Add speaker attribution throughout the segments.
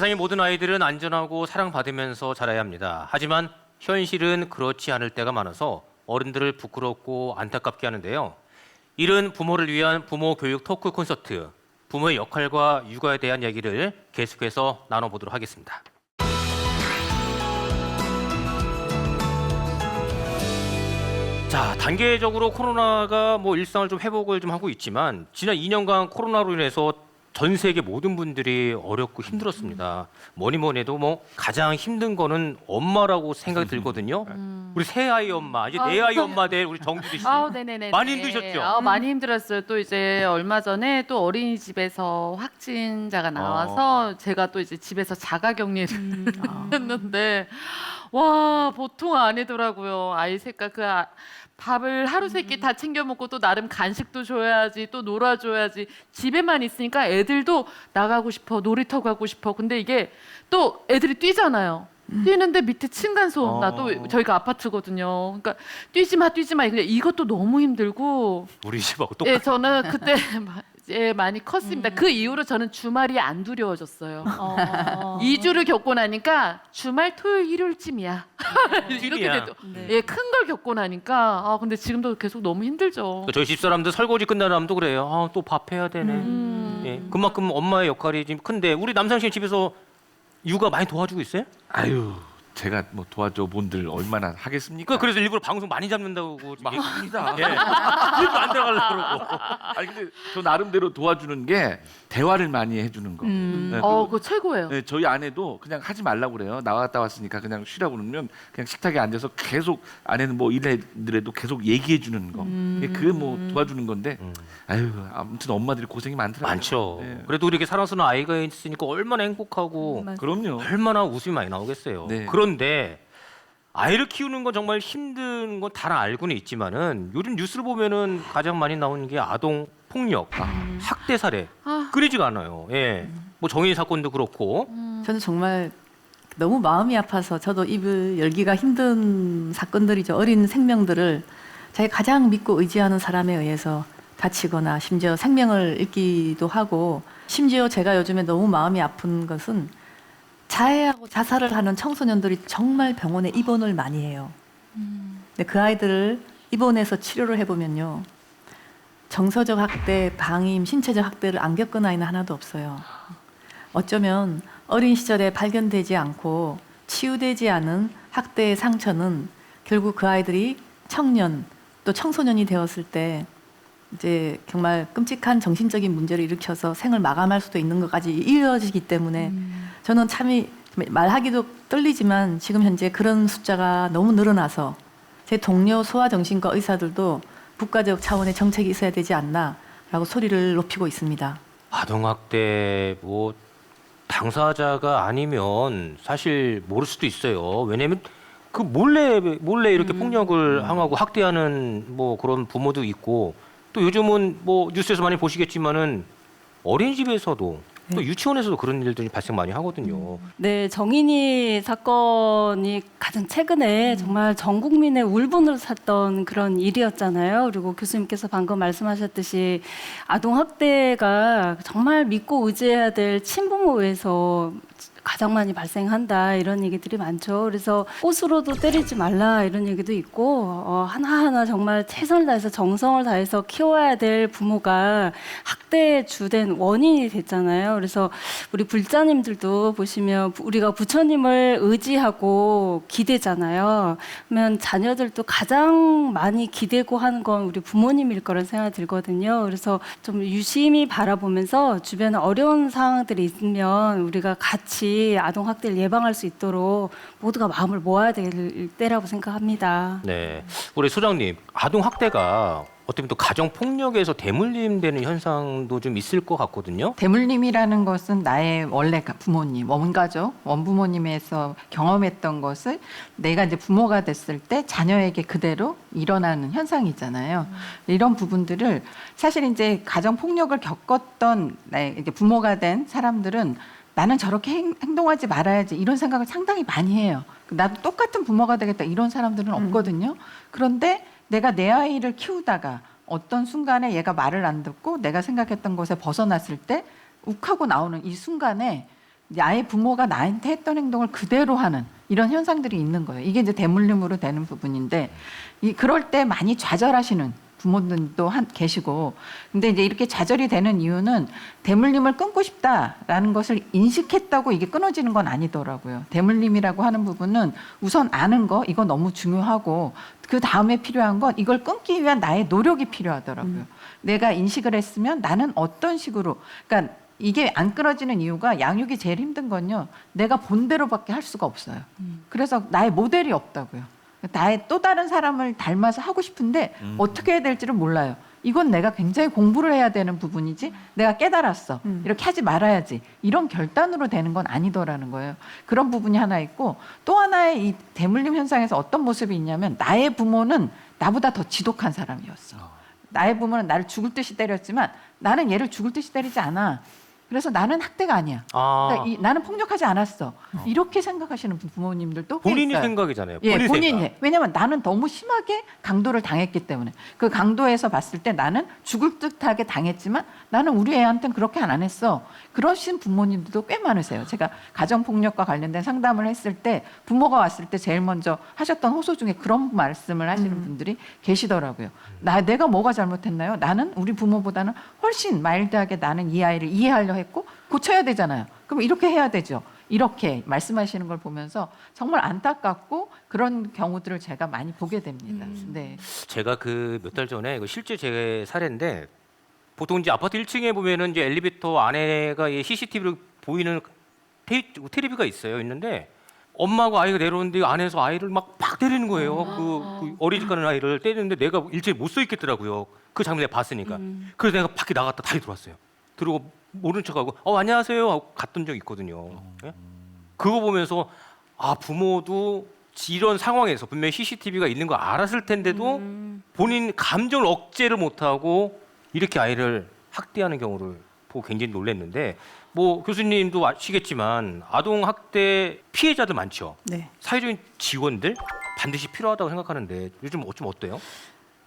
Speaker 1: 세상의 모든 아이들은 안전하고 사랑받으면서 자라야 합니다. 하지만 현실은 그렇지 않을 때가 많아서 어른들을 부끄럽고 안타깝게 하는데요. 이른 부모를 위한 부모 교육 토크 콘서트, 부모의 역할과 육아에 대한 얘기를 계속해서 나눠보도록 하겠습니다. 자, 단계적으로 코로나가 일상을 좀 회복을 좀 하고 있지만 지난 2년간 코로나로 인해서 전 세계 모든 분들이 어렵고 힘들었습니다. 뭐니 해도 가장 힘든 거는 엄마라고 생각이 들거든요. 우리 새 아이 엄마, 이제 내 아이 엄마 될 우리 정주리 씨.
Speaker 2: 네네네.
Speaker 1: 많이 힘드셨죠?
Speaker 2: 많이 힘들었어요. 또 이제 얼마 전에 또 어린이집에서 확진자가 나와서 제가 또 이제 집에서 자가격리를 했는데 와 보통 아니더라고요. 아이 색깔 밥을 하루 세끼 다 챙겨 먹고 또 나름 간식도 줘야지 또 놀아줘야지 집에만 있으니까 애들도 나가고 싶어 놀이터 가고 싶어 근데 이게 또 애들이 뛰잖아요. 뛰는데 밑에 층간소음 나도 저희가 아파트거든요. 그러니까 뛰지 마 근데 이것도 너무 힘들고
Speaker 1: 우리 집하고 똑같아.
Speaker 2: 예, 저는 그때 많이 컸습니다. 그 이후로 저는 주말이 안 두려워졌어요. 2주를 겪고 나니까 주말 토요일 일요일쯤이야. 이렇게 돼도 큰 걸 겪고 나니까 근데 지금도 계속 너무 힘들죠.
Speaker 1: 저희 집사람들 설거지 끝나라면도 그래요. 또 밥 해야 되네. 예, 그만큼 엄마의 역할이 지금 큰데 우리 남상 씨 집에서 육아 많이 도와주고 있어요?
Speaker 3: 아유, 제가 도와줘 본들 얼마나 하겠습니까?
Speaker 1: 그래서 일부러 방송 많이 잡는다고
Speaker 3: 막 합니다.
Speaker 1: 예. 일부러 안 들어가려고 그러고.
Speaker 3: 아니 근데 저 나름대로 도와주는 게 대화를 많이 해주는 거. 네,
Speaker 2: 그거 최고예요.
Speaker 3: 네, 저희 아내도 그냥 하지 말라고 그래요. 나갔다 왔으니까 그냥 쉬라고 그러면 그냥 식탁에 앉아서 계속 아내는 일하더라도 계속 얘기해 주는 거. 그게 도와주는 건데. 아유, 아무튼 엄마들이 고생이 많더라고요.
Speaker 1: 많죠.
Speaker 3: 네.
Speaker 1: 그래도 이렇게 사랑스러운 아이가 있으니까 얼마나 행복하고
Speaker 3: 그럼요.
Speaker 1: 얼마나 웃음이 많이 나오겠어요.
Speaker 3: 네.
Speaker 1: 그런데 아이를 키우는 건 정말 힘든 건 다 알고는 있지만은 요즘 뉴스를 보면은 가장 많이 나오는 게 아동 폭력, 학대 사례 끊이지가 않아요. 예. 정의 사건도 그렇고.
Speaker 4: 저는 정말 너무 마음이 아파서 저도 입을 열기가 힘든 사건들이죠. 어린 생명들을 자기 가장 믿고 의지하는 사람에 의해서 다치거나 심지어 생명을 잃기도 하고 심지어 제가 요즘에 너무 마음이 아픈 것은 자해하고 자살을 하는 청소년들이 정말 병원에 입원을 많이 해요. 근데 그 아이들을 입원해서 치료를 해보면요. 정서적 학대, 방임, 신체적 학대를 안 겪은 아이는 하나도 없어요. 어쩌면 어린 시절에 발견되지 않고 치유되지 않은 학대의 상처는 결국 그 아이들이 청년 또 청소년이 되었을 때 이제 정말 끔찍한 정신적인 문제를 일으켜서 생을 마감할 수도 있는 것까지 이어지기 때문에 저는 참이 말하기도 떨리지만 지금 현재 그런 숫자가 너무 늘어나서 제 동료 소아정신과 의사들도 국가적 차원의 정책이 있어야 되지 않나라고 소리를 높이고 있습니다.
Speaker 1: 아동학대 당사자가 아니면 사실 모를 수도 있어요. 왜냐하면 그 몰래 이렇게 폭력을 항하고 학대하는 그런 부모도 있고 또 요즘은 뉴스에서 많이 보시겠지만은 어린이집에서도 또 유치원에서도 그런 일들이 발생 많이 하거든요.
Speaker 5: 네, 정인이 사건이 가장 최근에 정말 전 국민의 울분을 샀던 그런 일이었잖아요. 그리고 교수님께서 방금 말씀하셨듯이 아동학대가 정말 믿고 의지해야 될 친부모에서 가장 많이 발생한다 이런 얘기들이 많죠. 그래서 꽃으로도 때리지 말라 이런 얘기도 있고 하나하나 정말 최선을 다해서 정성을 다해서 키워야 될 부모가 학대의 주된 원인이 됐잖아요. 그래서 우리 불자님들도 보시면 우리가 부처님을 의지하고 기대잖아요. 그러면 자녀들도 가장 많이 기대고 하는 건 우리 부모님일 거라는 생각이 들거든요. 그래서 좀 유심히 바라보면서 주변에 어려운 상황들이 있으면 우리가 같이 아동 학대를 예방할 수 있도록 모두가 마음을 모아야 될 때라고 생각합니다.
Speaker 1: 네, 우리 소장님, 아동 학대가 어떻게 보면 또 가정 폭력에서 대물림되는 현상도 좀 있을 것 같거든요.
Speaker 6: 대물림이라는 것은 나의 원래 부모님, 원가족, 원부모님에서 경험했던 것을 내가 이제 부모가 됐을 때 자녀에게 그대로 일어나는 현상이잖아요. 이런 부분들을 사실 이제 가정 폭력을 겪었던 이제 부모가 된 사람들은 나는 저렇게 행동하지 말아야지 이런 생각을 상당히 많이 해요. 나도 똑같은 부모가 되겠다 이런 사람들은 없거든요. 그런데 내가 내 아이를 키우다가 어떤 순간에 얘가 말을 안 듣고 내가 생각했던 것에 벗어났을 때 욱하고 나오는 이 순간에 나의 부모가 나한테 했던 행동을 그대로 하는 이런 현상들이 있는 거예요. 이게 이제 대물림으로 되는 부분인데 그럴 때 많이 좌절하시는 부모님도 계시고, 근데 이제 이렇게 좌절이 되는 이유는 대물림을 끊고 싶다라는 것을 인식했다고 이게 끊어지는 건 아니더라고요. 대물림이라고 하는 부분은 우선 아는 거 이거 너무 중요하고 그 다음에 필요한 건 이걸 끊기 위한 나의 노력이 필요하더라고요. 내가 인식을 했으면 나는 어떤 식으로, 그러니까 이게 안 끊어지는 이유가 양육이 제일 힘든 건요. 내가 본대로밖에 할 수가 없어요. 그래서 나의 모델이 없다고요. 나의 또 다른 사람을 닮아서 하고 싶은데 어떻게 해야 될지를 몰라요. 이건 내가 굉장히 공부를 해야 되는 부분이지 내가 깨달았어. 이렇게 하지 말아야지. 이런 결단으로 되는 건 아니더라는 거예요. 그런 부분이 하나 있고 또 하나의 이 대물림 현상에서 어떤 모습이 있냐면 나의 부모는 나보다 더 지독한 사람이었어. 나의 부모는 나를 죽을 듯이 때렸지만 나는 얘를 죽을 듯이 때리지 않아. 그래서 나는 학대가 아니야. 그러니까 나는 폭력하지 않았어. 이렇게 생각하시는 부모님들도 꽤
Speaker 1: 본인이
Speaker 6: 있어요.
Speaker 1: 생각이잖아요.
Speaker 6: 예, 본인이
Speaker 1: 생각.
Speaker 6: 해. 왜냐면 나는 너무 심하게 강도를 당했기 때문에 그 강도에서 봤을 때 나는 죽을 듯하게 당했지만 나는 우리 애한테는 그렇게 안 했어. 그러신 부모님들도 꽤 많으세요. 제가 가정폭력과 관련된 상담을 했을 때 부모가 왔을 때 제일 먼저 하셨던 호소 중에 그런 말씀을 하시는 분들이 계시더라고요. 내가 뭐가 잘못했나요? 나는 우리 부모보다는 훨씬 마일드하게 나는 이 아이를 이해하려 했고 고쳐야 되잖아요. 그럼 이렇게 해야 되죠. 이렇게 말씀하시는 걸 보면서 정말 안타깝고 그런 경우들을 제가 많이 보게 됩니다. 네.
Speaker 1: 제가 그 몇 달 전에 이거 실제 제 사례인데 보통 이제 아파트 1층에 보면은 이제 엘리베이터 안에가 이 CCTV로 보이는 테레비가 있는데 엄마하고 아이가 내려오는데 안에서 아이를 막 때리는 거예요. 그 어린이집 가는 아이를 때리는데 내가 일제히 못 서 있겠더라고요. 그 장면 내가 봤으니까. 그래서 내가 밖에 나갔다 다시 들어왔어요. 들어오고 모른 척하고 안녕하세요 하고 갔던 적이 있거든요. 예? 그거 보면서 부모도 이런 상황에서 분명히 CCTV가 있는 거 알았을 텐데도 본인 감정을 억제를 못하고 이렇게 아이를 학대하는 경우를 보고 굉장히 놀랐는데 뭐 교수님도 아시겠지만 아동 학대 피해자들 많죠.
Speaker 4: 네.
Speaker 1: 사회적인 지원들 반드시 필요하다고 생각하는데 요즘 좀 어때요?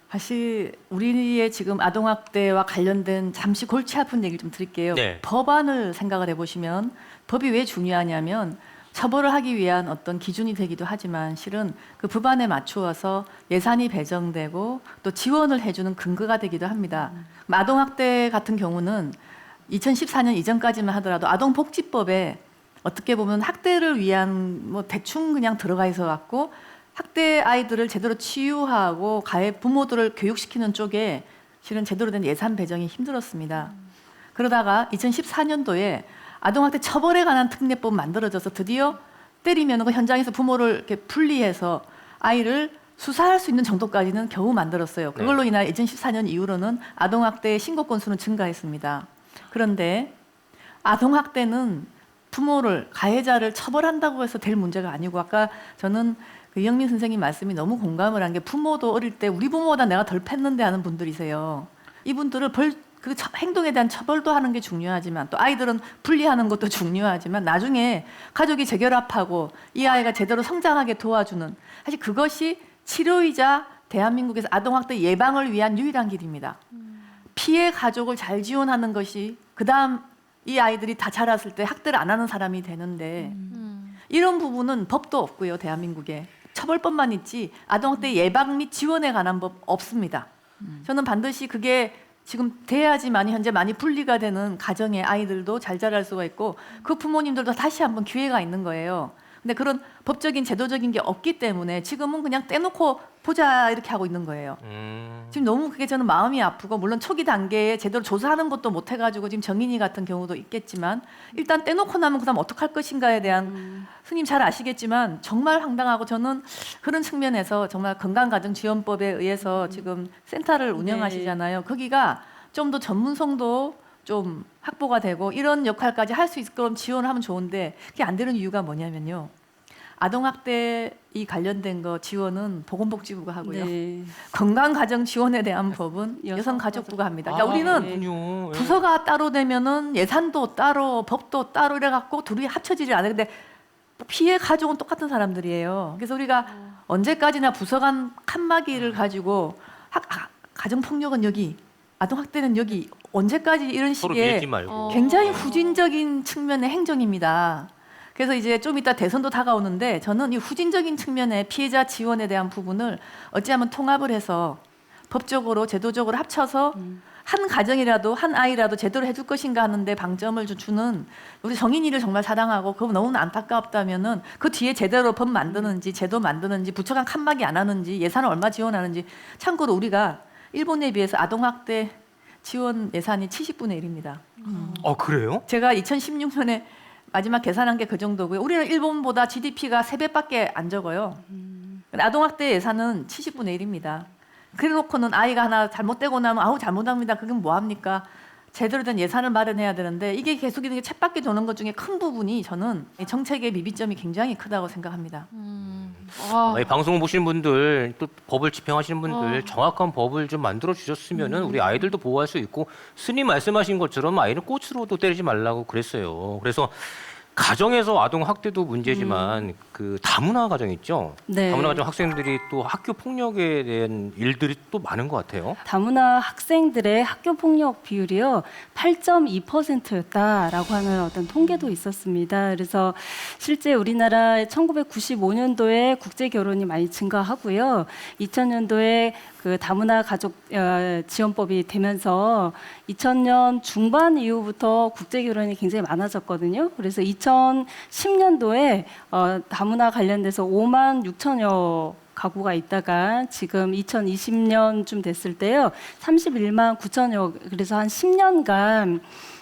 Speaker 4: 사실 우리의 지금 아동학대와 관련된 잠시 골치 아픈 얘기를 좀 드릴게요.
Speaker 1: 네.
Speaker 4: 법안을 생각을 해보시면 법이 왜 중요하냐면 처벌을 하기 위한 어떤 기준이 되기도 하지만 실은 그 법안에 맞추어서 예산이 배정되고 또 지원을 해주는 근거가 되기도 합니다. 아동학대 같은 경우는 2014년 이전까지만 하더라도 아동복지법에 어떻게 보면 학대를 위한 뭐 대충 그냥 들어가 있어 갖고 학대 아이들을 제대로 치유하고 가해 부모들을 교육시키는 쪽에 실은 제대로 된 예산 배정이 힘들었습니다. 그러다가 2014년도에 아동학대 처벌에 관한 특례법 만들어져서 드디어 때리면 그 현장에서 부모를 이렇게 분리해서 아이를 수사할 수 있는 정도까지는 겨우 만들었어요. 그걸로 인하여 2014년 이후로는 아동학대 신고 건수는 증가했습니다. 그런데 아동학대는 부모를 가해자를 처벌한다고 해서 될 문제가 아니고 아까 저는 그 이영민 선생님 말씀이 너무 공감을 한 게 부모도 어릴 때 우리 부모보다 내가 덜 팼는데 하는 분들이세요. 이분들을 그 행동에 대한 처벌도 하는 게 중요하지만 또 아이들은 분리하는 것도 중요하지만 나중에 가족이 재결합하고 이 아이가 제대로 성장하게 도와주는 사실 그것이 치료이자 대한민국에서 아동학대 예방을 위한 유일한 길입니다. 피해 가족을 잘 지원하는 것이 그다음 이 아이들이 다 자랐을 때 학대를 안 하는 사람이 되는데 이런 부분은 법도 없고요. 대한민국에 처벌법만 있지 아동학대 예방 및 지원에 관한 법 없습니다. 저는 반드시 그게 지금 돼야지만 현재 많이 분리가 되는 가정의 아이들도 잘 자랄 수가 있고 그 부모님들도 다시 한번 기회가 있는 거예요. 근데 그런 법적인 제도적인 게 없기 때문에 지금은 그냥 떼놓고 보자 이렇게 하고 있는 거예요. 지금 너무 그게 저는 마음이 아프고 물론 초기 단계에 제대로 조사하는 것도 못 해가지고 지금 정인이 같은 경우도 있겠지만 일단 떼놓고 나면 그다음 어떡할 것인가에 대한 스님 잘 아시겠지만 정말 황당하고 저는 그런 측면에서 정말 건강가정지원법에 의해서 지금 센터를 운영하시잖아요. 거기가 좀 더 전문성도 좀 확보가 되고 이런 역할까지 할 수 있게끔 지원을 하면 좋은데 그게 안 되는 이유가 뭐냐면요. 아동학대 이 관련된 거 지원은 보건복지부가 하고요.
Speaker 5: 네.
Speaker 4: 건강가정지원에 대한 법은 여성가족부가 합니다. 그러니까 우리는
Speaker 1: 그렇군요. 예.
Speaker 4: 부서가 따로 되면은 예산도 따로 법도 따로 이래갖고 둘이 합쳐지지 않아요. 근데 피해 가족은 똑같은 사람들이에요. 그래서 우리가 언제까지나 부서 간 칸막이를 가지고 가정폭력은 여기 아동학대는 여기 언제까지 이런
Speaker 1: 서로
Speaker 4: 식의
Speaker 1: 밀지 말고.
Speaker 4: 굉장히 후진적인 측면의 행정입니다. 그래서 이제 좀 이따 대선도 다가오는데 저는 이 후진적인 측면의 피해자 지원에 대한 부분을 어찌하면 통합을 해서 법적으로 제도적으로 합쳐서 한 가정이라도 한 아이라도 제대로 해줄 것인가 하는데 방점을 주는 우리 정인이를 정말 사랑하고 그거 너무 안타깝다면은 그 뒤에 제대로 법 만드는지 제도 만드는지 부처간 칸막이 안 하는지 예산을 얼마 지원하는지 참고로 우리가 일본에 비해서 아동학대 지원 예산이 70분의 1입니다.
Speaker 1: 그래요?
Speaker 4: 제가 2016년에 마지막 계산한 게 그 정도고요. 우리는 일본보다 GDP가 3배밖에 안 적어요. 아동학대 예산은 70분의 1입니다. 그래놓고는 아이가 하나 잘못되고 나면 아우 잘못합니다. 그건 뭐합니까? 제대로 된 예산을 마련해야 되는데 이게 계속 이렇게 쳇바퀴 도는 것 중에 큰 부분이 저는 이 정책의 미비점이 굉장히 크다고 생각합니다.
Speaker 2: 와.
Speaker 1: 이 방송 보시는 분들 또 법을 집행하시는 분들 정확한 법을 좀 만들어 주셨으면은 우리 아이들도 보호할 수 있고 스님 말씀하신 것처럼 아이는 꽃으로도 때리지 말라고 그랬어요. 그래서 가정에서 아동 학대도 문제지만 그 다문화 가정 있죠.
Speaker 5: 네.
Speaker 1: 다문화 가정 학생들이 또 학교 폭력에 대한 일들이 또 많은 것 같아요.
Speaker 5: 다문화 학생들의 학교 폭력 비율이요 8.2%였다라고 하는 어떤 통계도 있었습니다. 그래서 실제 우리나라 1995년도에 국제 결혼이 많이 증가하고요, 2000년도에 그 다문화 가족 지원법이 되면서 2000년 중반 이후부터 국제 결혼이 굉장히 많아졌거든요. 그래서 2010년도에 다문화 관련돼서 5만 6천여 가구가 있다가 지금 2020년쯤 됐을 때요 31만 9천여, 그래서 한 10년간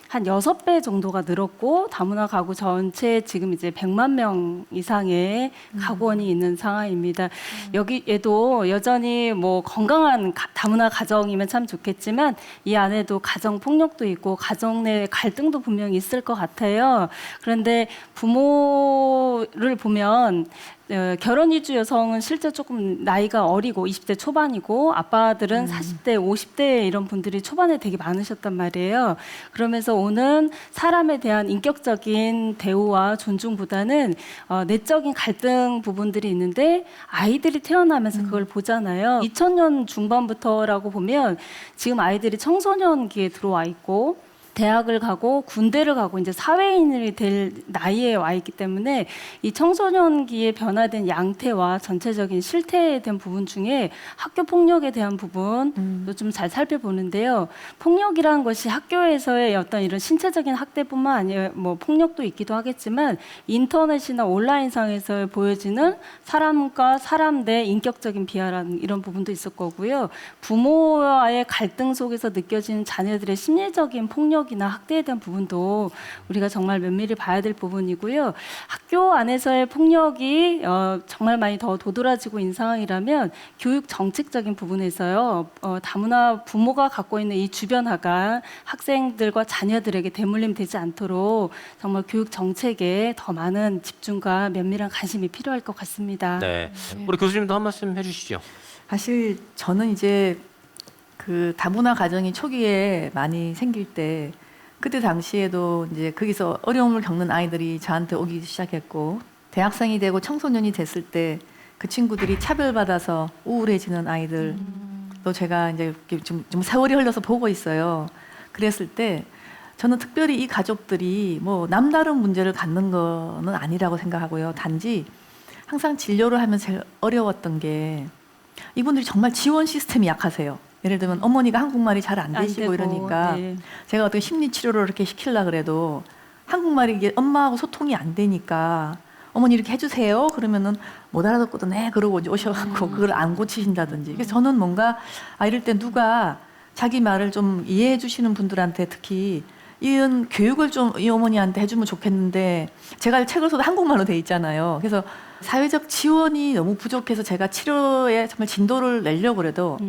Speaker 5: 한 6배 정도가 늘었고 다문화 가구 전체 지금 이제 100만 명 이상의 가구원이 있는 상황입니다. 여기에도 여전히 뭐 건강한 다문화 가정이면 참 좋겠지만 이 안에도 가정 폭력도 있고 가정 내 갈등도 분명히 있을 것 같아요. 그런데 부모를 보면 결혼 이주 여성은 실제 조금 나이가 어리고 20대 초반이고 아빠들은 40대, 50대 이런 분들이 초반에 되게 많으셨단 말이에요. 그러면서 오는 사람에 대한 인격적인 대우와 존중보다는 내적인 갈등 부분들이 있는데 아이들이 태어나면서 그걸 보잖아요. 2000년 중반부터라고 보면 지금 아이들이 청소년기에 들어와 있고 대학을 가고 군대를 가고 이제 사회인이 될 나이에 와 있기 때문에 이 청소년기에 변화된 양태와 전체적인 실태에 대한 부분 중에 학교 폭력에 대한 부분도 좀 잘 살펴보는데요. 폭력이라는 것이 학교에서의 어떤 이런 신체적인 학대뿐만 아니라 뭐 폭력도 있기도 하겠지만 인터넷이나 온라인상에서 보여지는 사람과 사람 대 인격적인 비하라는 이런 부분도 있을 거고요. 부모와의 갈등 속에서 느껴지는 자녀들의 심리적인 폭력 이나 학대에 대한 부분도 우리가 정말 면밀히 봐야 될 부분이고요. 학교 안에서의 폭력이 정말 많이 더 도드라지고 있는 상황이라면 교육 정책적인 부분에서요. 다문화 부모가 갖고 있는 이 주변화가 학생들과 자녀들에게 대물림 되지 않도록 정말 교육 정책에 더 많은 집중과 면밀한 관심이 필요할 것 같습니다.
Speaker 1: 네. 우리 교수님도 한 말씀 해주시죠.
Speaker 4: 사실 저는 이제 그 다문화 가정이 초기에 많이 생길 때 그때 당시에도 이제 거기서 어려움을 겪는 아이들이 저한테 오기 시작했고 대학생이 되고 청소년이 됐을 때 그 친구들이 차별받아서 우울해지는 아이들도 제가 이제 좀 세월이 흘러서 보고 있어요. 그랬을 때 저는 특별히 이 가족들이 뭐 남다른 문제를 갖는 거는 아니라고 생각하고요. 단지 항상 진료를 하면서 제일 어려웠던 게 이분들이 정말 지원 시스템이 약하세요. 예를 들면 어머니가 한국말이 잘 안 되시고 이러니까
Speaker 5: 네.
Speaker 4: 제가 어떻게 심리 치료를 이렇게 시키려고 그래도 한국말이 이게 엄마하고 소통이 안 되니까 어머니 이렇게 해주세요. 그러면은 못 알아듣고도 네 그러고 오셔갖고 그걸 안 고치신다든지. 그래서 저는 뭔가 이럴 때 누가 자기 말을 좀 이해해 주시는 분들한테 특히 이런 교육을 좀 이 어머니한테 해주면 좋겠는데 제가 책을 써도 한국말로 돼 있잖아요. 그래서 사회적 지원이 너무 부족해서 제가 치료에 정말 진도를 내려고 그래도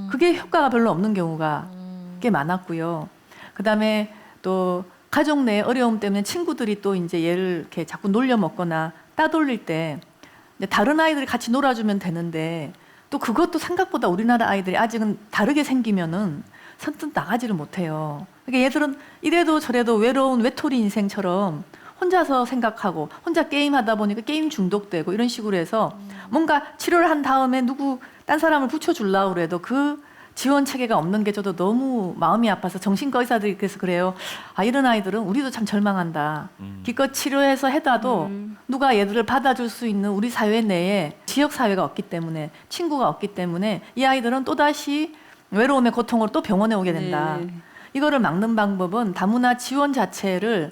Speaker 4: 그게 효과가 별로 없는 경우가 꽤 많았고요. 그다음에 또 가족 내 어려움 때문에 친구들이 또 이제 얘를 이렇게 자꾸 놀려 먹거나 따돌릴 때 이제 다른 아이들이 같이 놀아주면 되는데 또 그것도 생각보다 우리나라 아이들이 아직은 다르게 생기면은 선뜻 나가지를 못해요. 그러니까 얘들은 이래도 저래도 외로운 외톨이 인생처럼 혼자서 생각하고 혼자 게임하다 보니까 게임 중독되고 이런 식으로 해서 뭔가 치료를 한 다음에 딴 사람을 붙여주려고 그래도 그 지원 체계가 없는 게 저도 너무 마음이 아파서 정신과 의사들이 그래서 그래요. 아, 이런 아이들은 우리도 참 절망한다. 기껏 치료해서 해다도 누가 얘들을 받아줄 수 있는 우리 사회 내에 지역 사회가 없기 때문에 친구가 없기 때문에 이 아이들은 또다시 외로움의 고통으로 또 병원에 오게 된다.
Speaker 5: 네.
Speaker 4: 이거를 막는 방법은 다문화 지원 자체를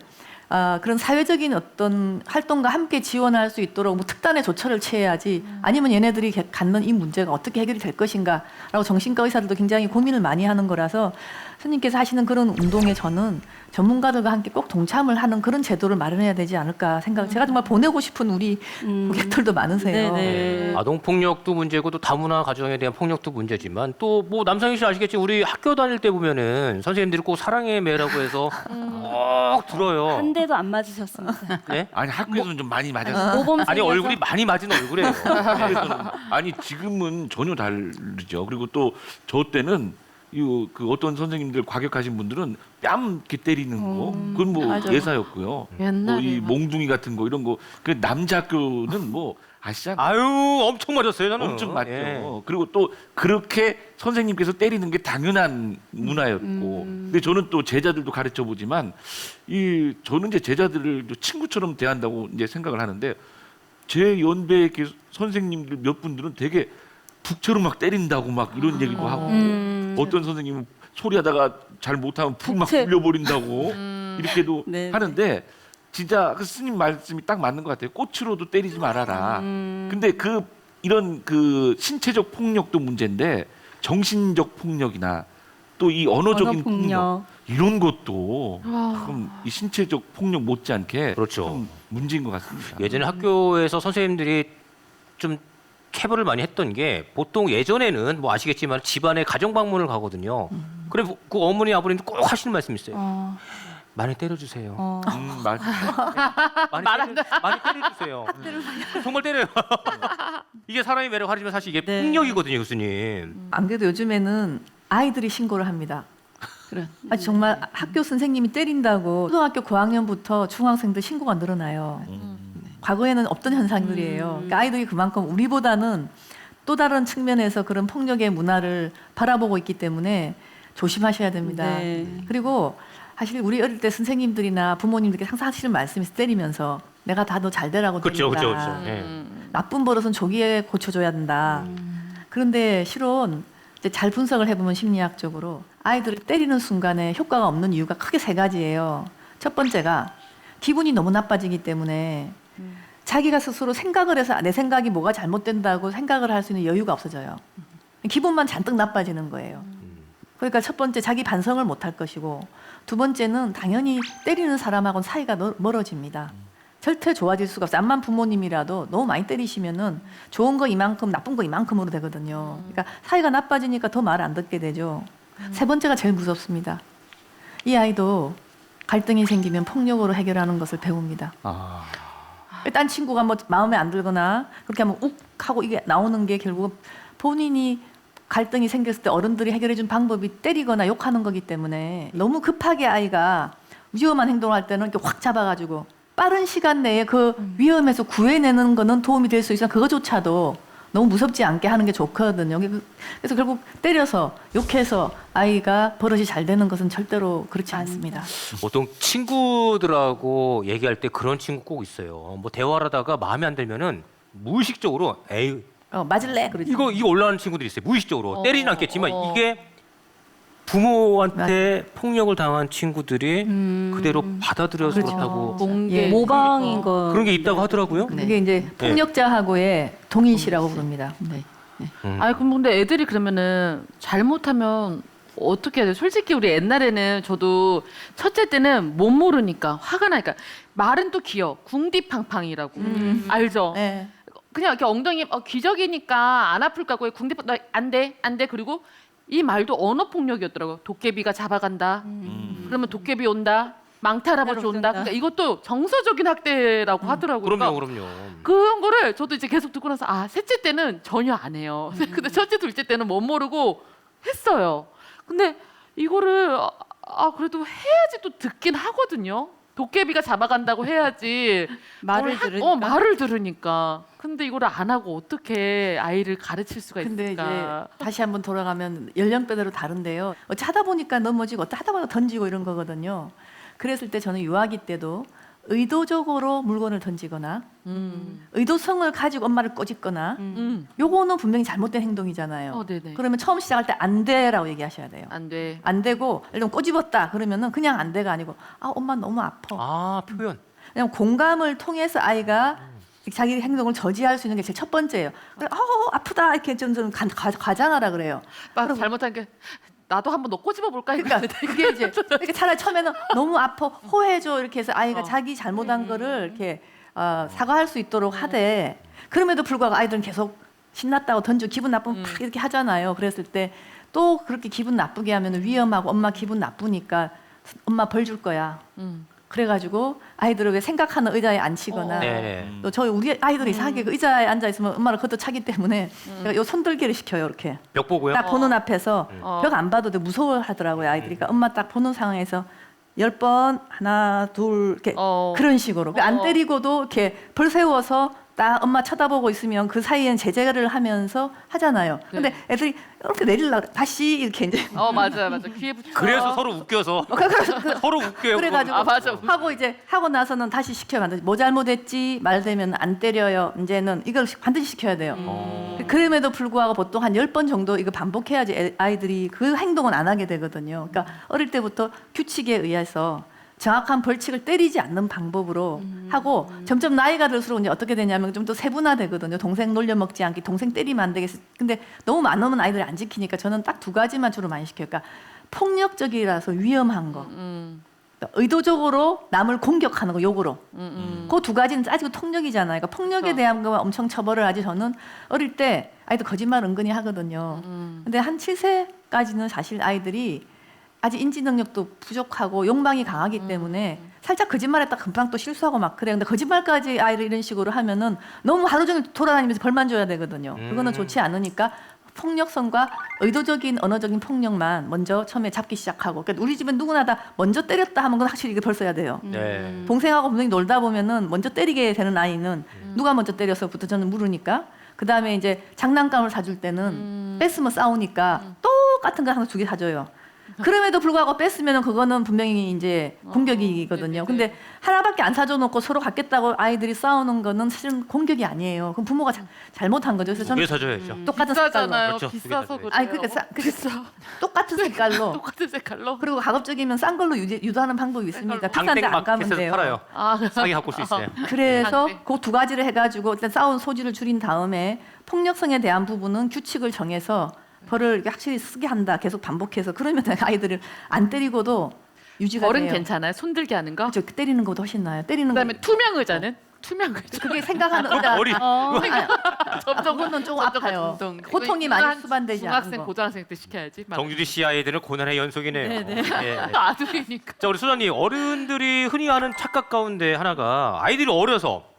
Speaker 4: 그런 사회적인 어떤 활동과 함께 지원할 수 있도록 뭐 특단의 조처를 취해야지 아니면 얘네들이 갖는 이 문제가 어떻게 해결이 될 것인가라고 정신과 의사들도 굉장히 고민을 많이 하는 거라서 스님께서 하시는 그런 운동에 저는 전문가들과 함께 꼭 동참을 하는 그런 제도를 마련해야 되지 않을까 생각. 제가 정말 보내고 싶은 우리 고객들도 많으세요.
Speaker 5: 네네.
Speaker 1: 아동 폭력도 문제고 또 다문화 가정에 대한 폭력도 문제지만 또 뭐 남상희 씨 아시겠지 우리 학교 다닐 때 보면은 선생님들이 꼭 사랑의 매라고 해서 꼭 들어요.
Speaker 5: 한 대도 안 맞으셨습니다.
Speaker 1: 네?
Speaker 3: 아니 학교에서는 좀 많이 맞았어요.
Speaker 5: 모범생이어서
Speaker 1: 아니 얼굴이 많이 맞은 얼굴이에요.
Speaker 3: 아니 지금은 전혀 다르죠. 그리고 또 저 때는 그 어떤 선생님들 과격하신 분들은 뺨 이렇게 때리는 거 그건 뭐
Speaker 4: 맞아.
Speaker 3: 예사였고요.
Speaker 2: 옛날에
Speaker 3: 이
Speaker 2: 막-
Speaker 3: 몽둥이 같은 거 이런 거 그 남자 학교는 뭐 아시잖아요.
Speaker 1: 아유 엄청 맞았어요 저는.
Speaker 3: 엄청 맞죠.
Speaker 1: 예.
Speaker 3: 그리고 또 그렇게 선생님께서 때리는 게 당연한 문화였고. 근데 저는 또 제자들도 가르쳐 보지만 저는 이제 제자들을 친구처럼 대한다고 이제 생각을 하는데 제 연배 이렇게 선생님들 몇 분들은 되게 북처럼 막 때린다고 막 이런 얘기도 하고 어떤 선생님은 소리하다가 잘 못하면 푹 막
Speaker 5: 북채.
Speaker 3: 굴려버린다고 이렇게도
Speaker 5: 네.
Speaker 3: 하는데 진짜 그 스님 말씀이 딱 맞는 것 같아요. 꽃으로도 때리지 말아라. 근데 이런 그 신체적 폭력도 문제인데 정신적 폭력이나 또 이 언어적인 폭력 이런 것도 좀 이 신체적 폭력 못지않게
Speaker 1: 그렇죠.
Speaker 3: 좀 문제인 것 같습니다.
Speaker 1: 예전에 학교에서 선생님들이 좀 체벌을 많이 했던 게 보통 예전에는 뭐 아시겠지만 집안에 가정 방문을 가거든요. 그래 그 어머니 아버님도 꼭 하시는 말씀이 있어요. 많이 때려주세요.
Speaker 3: 맞아.
Speaker 1: 많이 때려주세요. 정말 때려요. 이게 사람의 매력 하지만 사실 이게
Speaker 5: 네.
Speaker 1: 폭력이거든요, 교수님.
Speaker 4: 안 그래도 요즘에는 아이들이 신고를 합니다.
Speaker 5: 그래.
Speaker 4: 정말 학교 선생님이 때린다고 초등학교 고학년부터 중학생들 신고가 늘어나요. 과거에는 없던 현상들이에요. 그러니까 아이들이 그만큼 우리보다는 또 다른 측면에서 그런 폭력의 문화를 바라보고 있기 때문에 조심하셔야 됩니다.
Speaker 5: 네.
Speaker 4: 그리고 사실 우리 어릴 때 선생님들이나 부모님들께 항상 하시는 말씀이 때리면서 내가 다 너 잘 되라고
Speaker 1: 그렇죠,
Speaker 4: 때린다.
Speaker 1: 그렇죠, 그렇죠. 예.
Speaker 4: 나쁜 버릇은 조기에 고쳐줘야 된다. 그런데 실은 이제 잘 분석을 해보면 심리학적으로 아이들을 때리는 순간에 효과가 없는 이유가 크게 세 가지예요. 첫 번째가 기분이 너무 나빠지기 때문에 자기가 스스로 생각을 해서 내 생각이 뭐가 잘못된다고 생각을 할 수 있는 여유가 없어져요. 기분만 잔뜩 나빠지는 거예요. 그러니까 첫 번째 자기 반성을 못 할 것이고 두 번째는 당연히 때리는 사람하고는 사이가 멀어집니다. 절대 좋아질 수가 없어요. 암만 부모님이라도 너무 많이 때리시면은 좋은 거 이만큼 나쁜 거 이만큼으로 되거든요. 그러니까 사이가 나빠지니까 더 말 안 듣게 되죠. 세 번째가 제일 무섭습니다. 이 아이도 갈등이 생기면 폭력으로 해결하는 것을 배웁니다. 딴 친구가 뭐 마음에 안 들거나 그렇게 하면 욱 하고 이게 나오는 게 결국 본인이 갈등이 생겼을 때 어른들이 해결해 준 방법이 때리거나 욕하는 거기 때문에 너무 급하게 아이가 위험한 행동을 할 때는 이렇게 확 잡아가지고 빠른 시간 내에 그 위험에서 구해내는 거는 도움이 될 수 있으나 그거조차도 너무 무섭지 않게 하는 게 좋거든요. 그래서 결국 때려서 욕해서 아이가 버릇이 잘 되는 것은 절대로 그렇지 않습니다.
Speaker 1: 보통 친구들하고 얘기할 때 그런 친구 꼭 있어요. 뭐 대화를 하다가 마음에 안 들면은 무의식적으로 에이
Speaker 4: 맞을래? 그러지.
Speaker 1: 이거 올라오는 친구들이 있어요. 무의식적으로 때리진 않겠지만
Speaker 2: 어.
Speaker 1: 이게 부모한테 폭력을 당한 친구들이 그대로 받아들여서
Speaker 4: 그렇죠.
Speaker 1: 그렇다고
Speaker 2: 몽개
Speaker 4: 예.
Speaker 5: 모방인 거.
Speaker 1: 그런 게 있다고 하더라고요.
Speaker 6: 네.
Speaker 4: 이게 이제 폭력자하고의 동일시라고 부릅니다.
Speaker 6: 네.
Speaker 2: 아니 그럼 근데 애들이 그러면은 잘못하면 어떻게 해야 돼? 솔직히 우리 옛날에는 저도 첫째 때는 못 모르니까 화가 나니까 말은 또 귀여워. 궁디팡팡이라고 알죠?
Speaker 4: 네.
Speaker 2: 그냥 이렇게 엉덩이 기저귀니까 안 아플 거고 궁디팡 안돼 그리고 이 말도 언어 폭력이었더라고요. 도깨비가 잡아간다. 그러면 도깨비 온다. 망태 할아버지 온다. 그러니까 이것도 정서적인 학대라고 하더라고요.
Speaker 1: 그럼요,
Speaker 2: 그러니까
Speaker 1: 그럼요.
Speaker 2: 그런 거를 저도 이제 계속 듣고 나서 셋째 때는 전혀 안 해요. 근데 첫째, 둘째 때는 못 모르고 했어요. 근데 이거를 그래도 해야지 또 듣긴 하거든요. 도깨비가 잡아간다고 해야지
Speaker 5: 말을
Speaker 2: 뭘
Speaker 5: 들으니까.
Speaker 2: 말을 들으니까. 근데 이거를 안 하고 어떻게 아이를 가르칠 수가
Speaker 4: 근데
Speaker 2: 있을까?
Speaker 4: 이제 다시 한번 돌아가면 연령대대로 다른데요. 하다 보니까 넘어지고 하다 보니까 던지고 이런 거거든요. 그랬을 때 저는 유아기 때도 의도적으로 물건을 던지거나 의도성을 가지고 엄마를 꼬집거나 요거는 분명히 잘못된 행동이잖아요.
Speaker 2: 네네.
Speaker 4: 그러면 처음 시작할 때 안 돼라고 얘기하셔야 돼요.
Speaker 2: 안 돼.
Speaker 4: 안 되고 예를 들면 꼬집었다 그러면은 그냥 안 돼가 아니고 아 엄마 너무 아파.
Speaker 1: 아 표현.
Speaker 4: 왜냐면 공감을 통해서 아이가 자기 행동을 저지할 수 있는 게 제일 첫 번째예요. 그래, 아프다 이렇게 좀 과장하라 그래요.
Speaker 2: 나 잘못한 게 나도 한번 너 꼬집어 볼까
Speaker 4: 그러니까
Speaker 2: 이랬는데
Speaker 4: 그게 이제 이렇게 차라리 처음에는 너무 아파 호해줘 이렇게 해서 아이가 자기 잘못한 거를 이렇게 사과할 수 있도록 하되 그럼에도 불구하고 아이들은 계속 신났다고 던지고 기분 나쁘면 팍 이렇게 하잖아요. 그랬을 때 또 그렇게 기분 나쁘게 하면 위험하고 엄마 기분 나쁘니까 엄마 벌 줄 거야. 그래가지고 아이들을 왜 생각하는 의자에 앉히거나
Speaker 1: 네.
Speaker 4: 또 저희 우리 아이들이 이상하게 그 의자에 앉아 있으면 엄마를 걷어차기 때문에 제가 요 손들기를 시켜요 이렇게
Speaker 1: 벽 보고요.
Speaker 4: 딱 보는 앞에서
Speaker 2: 어.
Speaker 4: 벽 안 봐도 돼 무서워하더라고요 아이들이. 그러니까 엄마 딱 보는 상황에서 10번 하나 둘 이렇게 그런 식으로 안 때리고도 이렇게 벌 세워서 딱 엄마 쳐다보고 있으면 그 사이엔 제재를 하면서 하잖아요. 근데 애들이 이렇게 내리려고 그래. 다시 이렇게 이제
Speaker 2: 맞아 귀에 붙여.
Speaker 1: 그래서 서로 웃겨서 서로 웃겨요.
Speaker 4: 그래가지고
Speaker 2: 맞아.
Speaker 4: 하고 이제 하고 나서는 다시 시켜요. 반드시 뭐 잘못했지 말되면 안 때려요. 이제는 이걸 반드시 시켜야 돼요. 그럼에도 불구하고 보통 한 10번 정도 이거 반복해야지 아이들이 그 행동은 안 하게 되거든요. 그러니까 어릴 때부터 규칙에 의해서 정확한 벌칙을 때리지 않는 방법으로 하고 점점 나이가 들수록 이제 어떻게 되냐면 좀 더 세분화되거든요. 동생 놀려먹지 않기, 동생 때리면 안 되겠어. 근데 너무 많으면 아이들이 안 지키니까 저는 딱 두 가지만 주로 많이 시켜요. 그러니까 폭력적이라서 위험한 거. 그러니까 의도적으로 남을 공격하는 거, 욕으로. 그 두 가지는 아직은 폭력이잖아요. 그러니까 폭력에 대한 거만 엄청 처벌을 하지 저는 어릴 때 아이들 거짓말 은근히 하거든요. 근데 한 7세까지는 사실 아이들이 아직 인지 능력도 부족하고 욕망이 강하기 때문에 살짝 거짓말했다 금방 또 실수하고 막 그래. 근데 거짓말까지 아이를 이런 식으로 하면은 너무 하루 종일 돌아다니면서 벌만 줘야 되거든요. 그거는 좋지 않으니까 폭력성과 의도적인 언어적인 폭력만 먼저 처음에 잡기 시작하고. 그러니까 우리 집은 누구나 다 먼저 때렸다 하면 그건 확실히 이게 벌 써야 돼요.
Speaker 1: 네.
Speaker 4: 동생하고 분명히 놀다 보면은 먼저 때리게 되는 아이는 누가 먼저 때려서부터 저는 물으니까. 그 다음에 이제 장난감을 사줄 때는 뺐으면 싸우니까 똑같은 거 항상 두 개 사줘요. 그럼에도 불구하고 뺐으면 그거는 분명히 이제 공격이거든요. 근데 하나밖에 안 사줘 놓고 서로 갖겠다고 아이들이 싸우는 거는 사실 공격이 아니에요. 그럼 부모가 잘못한 거죠. 그래서
Speaker 1: 두개
Speaker 4: 저는
Speaker 1: 사줘야죠.
Speaker 4: 똑같은 색깔로.
Speaker 2: 비싸잖아요.
Speaker 1: 그렇죠.
Speaker 2: 비싸서 그래요.
Speaker 4: 아니 그러니까
Speaker 2: 비싸.
Speaker 4: 똑같은 색깔로.
Speaker 2: 똑같은 색깔로.
Speaker 4: 그리고 가급적이면 싼 걸로 유도하는 방법이 있으니까 비싼 데 안 가면
Speaker 1: 당땡마켓에서
Speaker 4: 돼요.
Speaker 1: 팔아요.
Speaker 2: 아,
Speaker 1: 싸게 갖고 올 수 있어요.
Speaker 4: 그래서
Speaker 2: 당땡.
Speaker 4: 그 두 가지를 해가지고 일단 싸운 소지를 줄인 다음에 폭력성에 대한 부분은 규칙을 정해서 벌을 이렇게 확실히 쓰게 한다. 계속 반복해서 그러면 아이들을 안 때리고도 유지가
Speaker 2: 벌은
Speaker 4: 돼요.
Speaker 2: 괜찮아요. 손들기 하는 거.
Speaker 4: 그렇죠. 때리는 것보다 훨씬 나아요. 때리는
Speaker 2: 그다음에
Speaker 4: 거.
Speaker 2: 투명 의자는 투명 의자.
Speaker 4: 그게 생각하는 의자.
Speaker 1: 머리.
Speaker 2: 점점
Speaker 4: 그거는 조금 아파요.
Speaker 2: 운동.
Speaker 4: 고통이
Speaker 2: 이거
Speaker 4: 많이
Speaker 2: 한
Speaker 4: 수반되지
Speaker 2: 중학생,
Speaker 4: 않은 거.
Speaker 2: 고등학생 때 시켜야지. 막.
Speaker 1: 정주리 씨 아이들은 고난의 연속이네요. 예.
Speaker 2: 아들이니까.
Speaker 1: 자 우리 소장님 어른들이 흔히 하는 착각 가운데 하나가 아이들이 어려서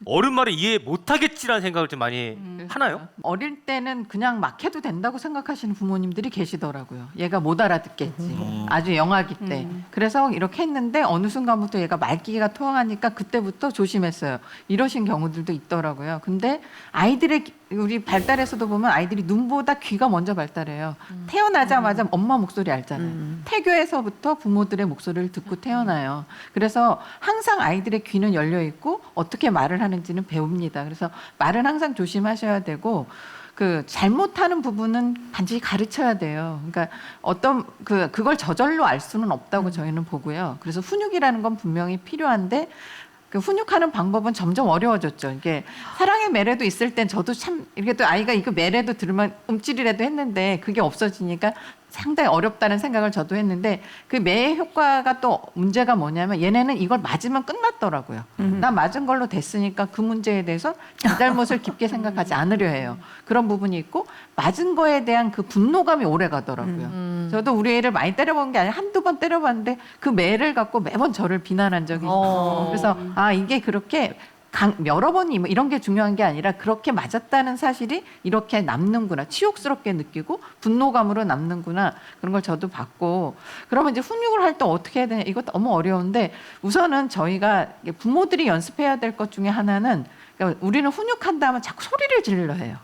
Speaker 1: 어른 말을 이해 못하겠지라는 생각을 좀 많이 하나요?
Speaker 6: 어릴 때는 그냥 막 해도 된다고 생각하시는 부모님들이 계시더라고요. 얘가 못 알아듣겠지. 아주 영아기 때. 그래서 이렇게 했는데 어느 순간부터 얘가 말귀가 통하니까 그때부터 조심했어요. 이러신 경우들도 있더라고요. 근데 아이들의 우리 발달에서도 보면 아이들이 눈보다 귀가 먼저 발달해요. 태어나자마자 엄마 목소리 알잖아요. 태교에서부터 부모들의 목소리를 듣고 태어나요. 그래서 항상 아이들의 귀는 열려 있고 어떻게 말을 하는지는 배웁니다. 그래서 말은 항상 조심하셔야 되고 그 잘못하는 부분은 반드시 가르쳐야 돼요. 그러니까 어떤 그걸 저절로 알 수는 없다고 저희는 보고요. 그래서 훈육이라는 건 분명히 필요한데 그 훈육하는 방법은 점점 어려워졌죠. 이게 사랑의 매래도 있을 땐 저도 참 이렇게 또 아이가 이거 매래도 들으면 움찔이라도 했는데 그게 없어지니까 상당히 어렵다는 생각을 저도 했는데 그 매의 효과가 또 문제가 뭐냐면 얘네는 이걸 맞으면 끝났더라고요. 나 맞은 걸로 됐으니까 그 문제에 대해서 잘못을 깊게 생각하지 않으려 해요. 그런 부분이 있고 맞은 거에 대한 그 분노감이 오래 가더라고요. 저도 우리 애를 많이 때려본 게 아니라 한두 번 때려봤는데 그 매를 갖고 매번 저를 비난한 적이 있어요. 그래서 아 이게 그렇게 여러 번 이런 게 중요한 게 아니라 그렇게 맞았다는 사실이 이렇게 남는구나. 치욕스럽게 느끼고 분노감으로 남는구나. 그런 걸 저도 봤고 그러면 이제 훈육을 할 때 어떻게 해야 되냐. 이것도 너무 어려운데 우선은 저희가 부모들이 연습해야 될 것 중에 하나는 그러니까 우리는 훈육한다면 자꾸 소리를 질러 해요.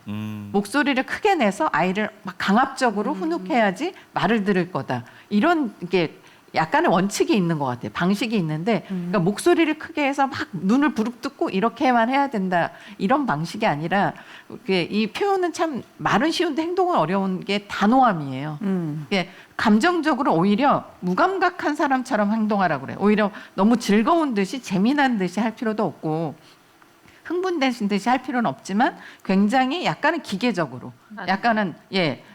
Speaker 6: 목소리를 크게 내서 아이를 막 강압적으로 훈육해야지 말을 들을 거다. 이런 게 약간의 원칙이 있는 것 같아요. 방식이 있는데 그러니까 목소리를 크게 해서 막 눈을 부릅뜨고 이렇게만 해야 된다. 이런 방식이 아니라 이 표현은 참 말은 쉬운데 행동은 어려운 게 단호함이에요. 이게 감정적으로 오히려 무감각한 사람처럼 행동하라고 그래요. 오히려 너무 즐거운 듯이 재미난 듯이 할 필요도 없고 흥분되신 듯이 할 필요는 없지만 굉장히 약간은 기계적으로 약간은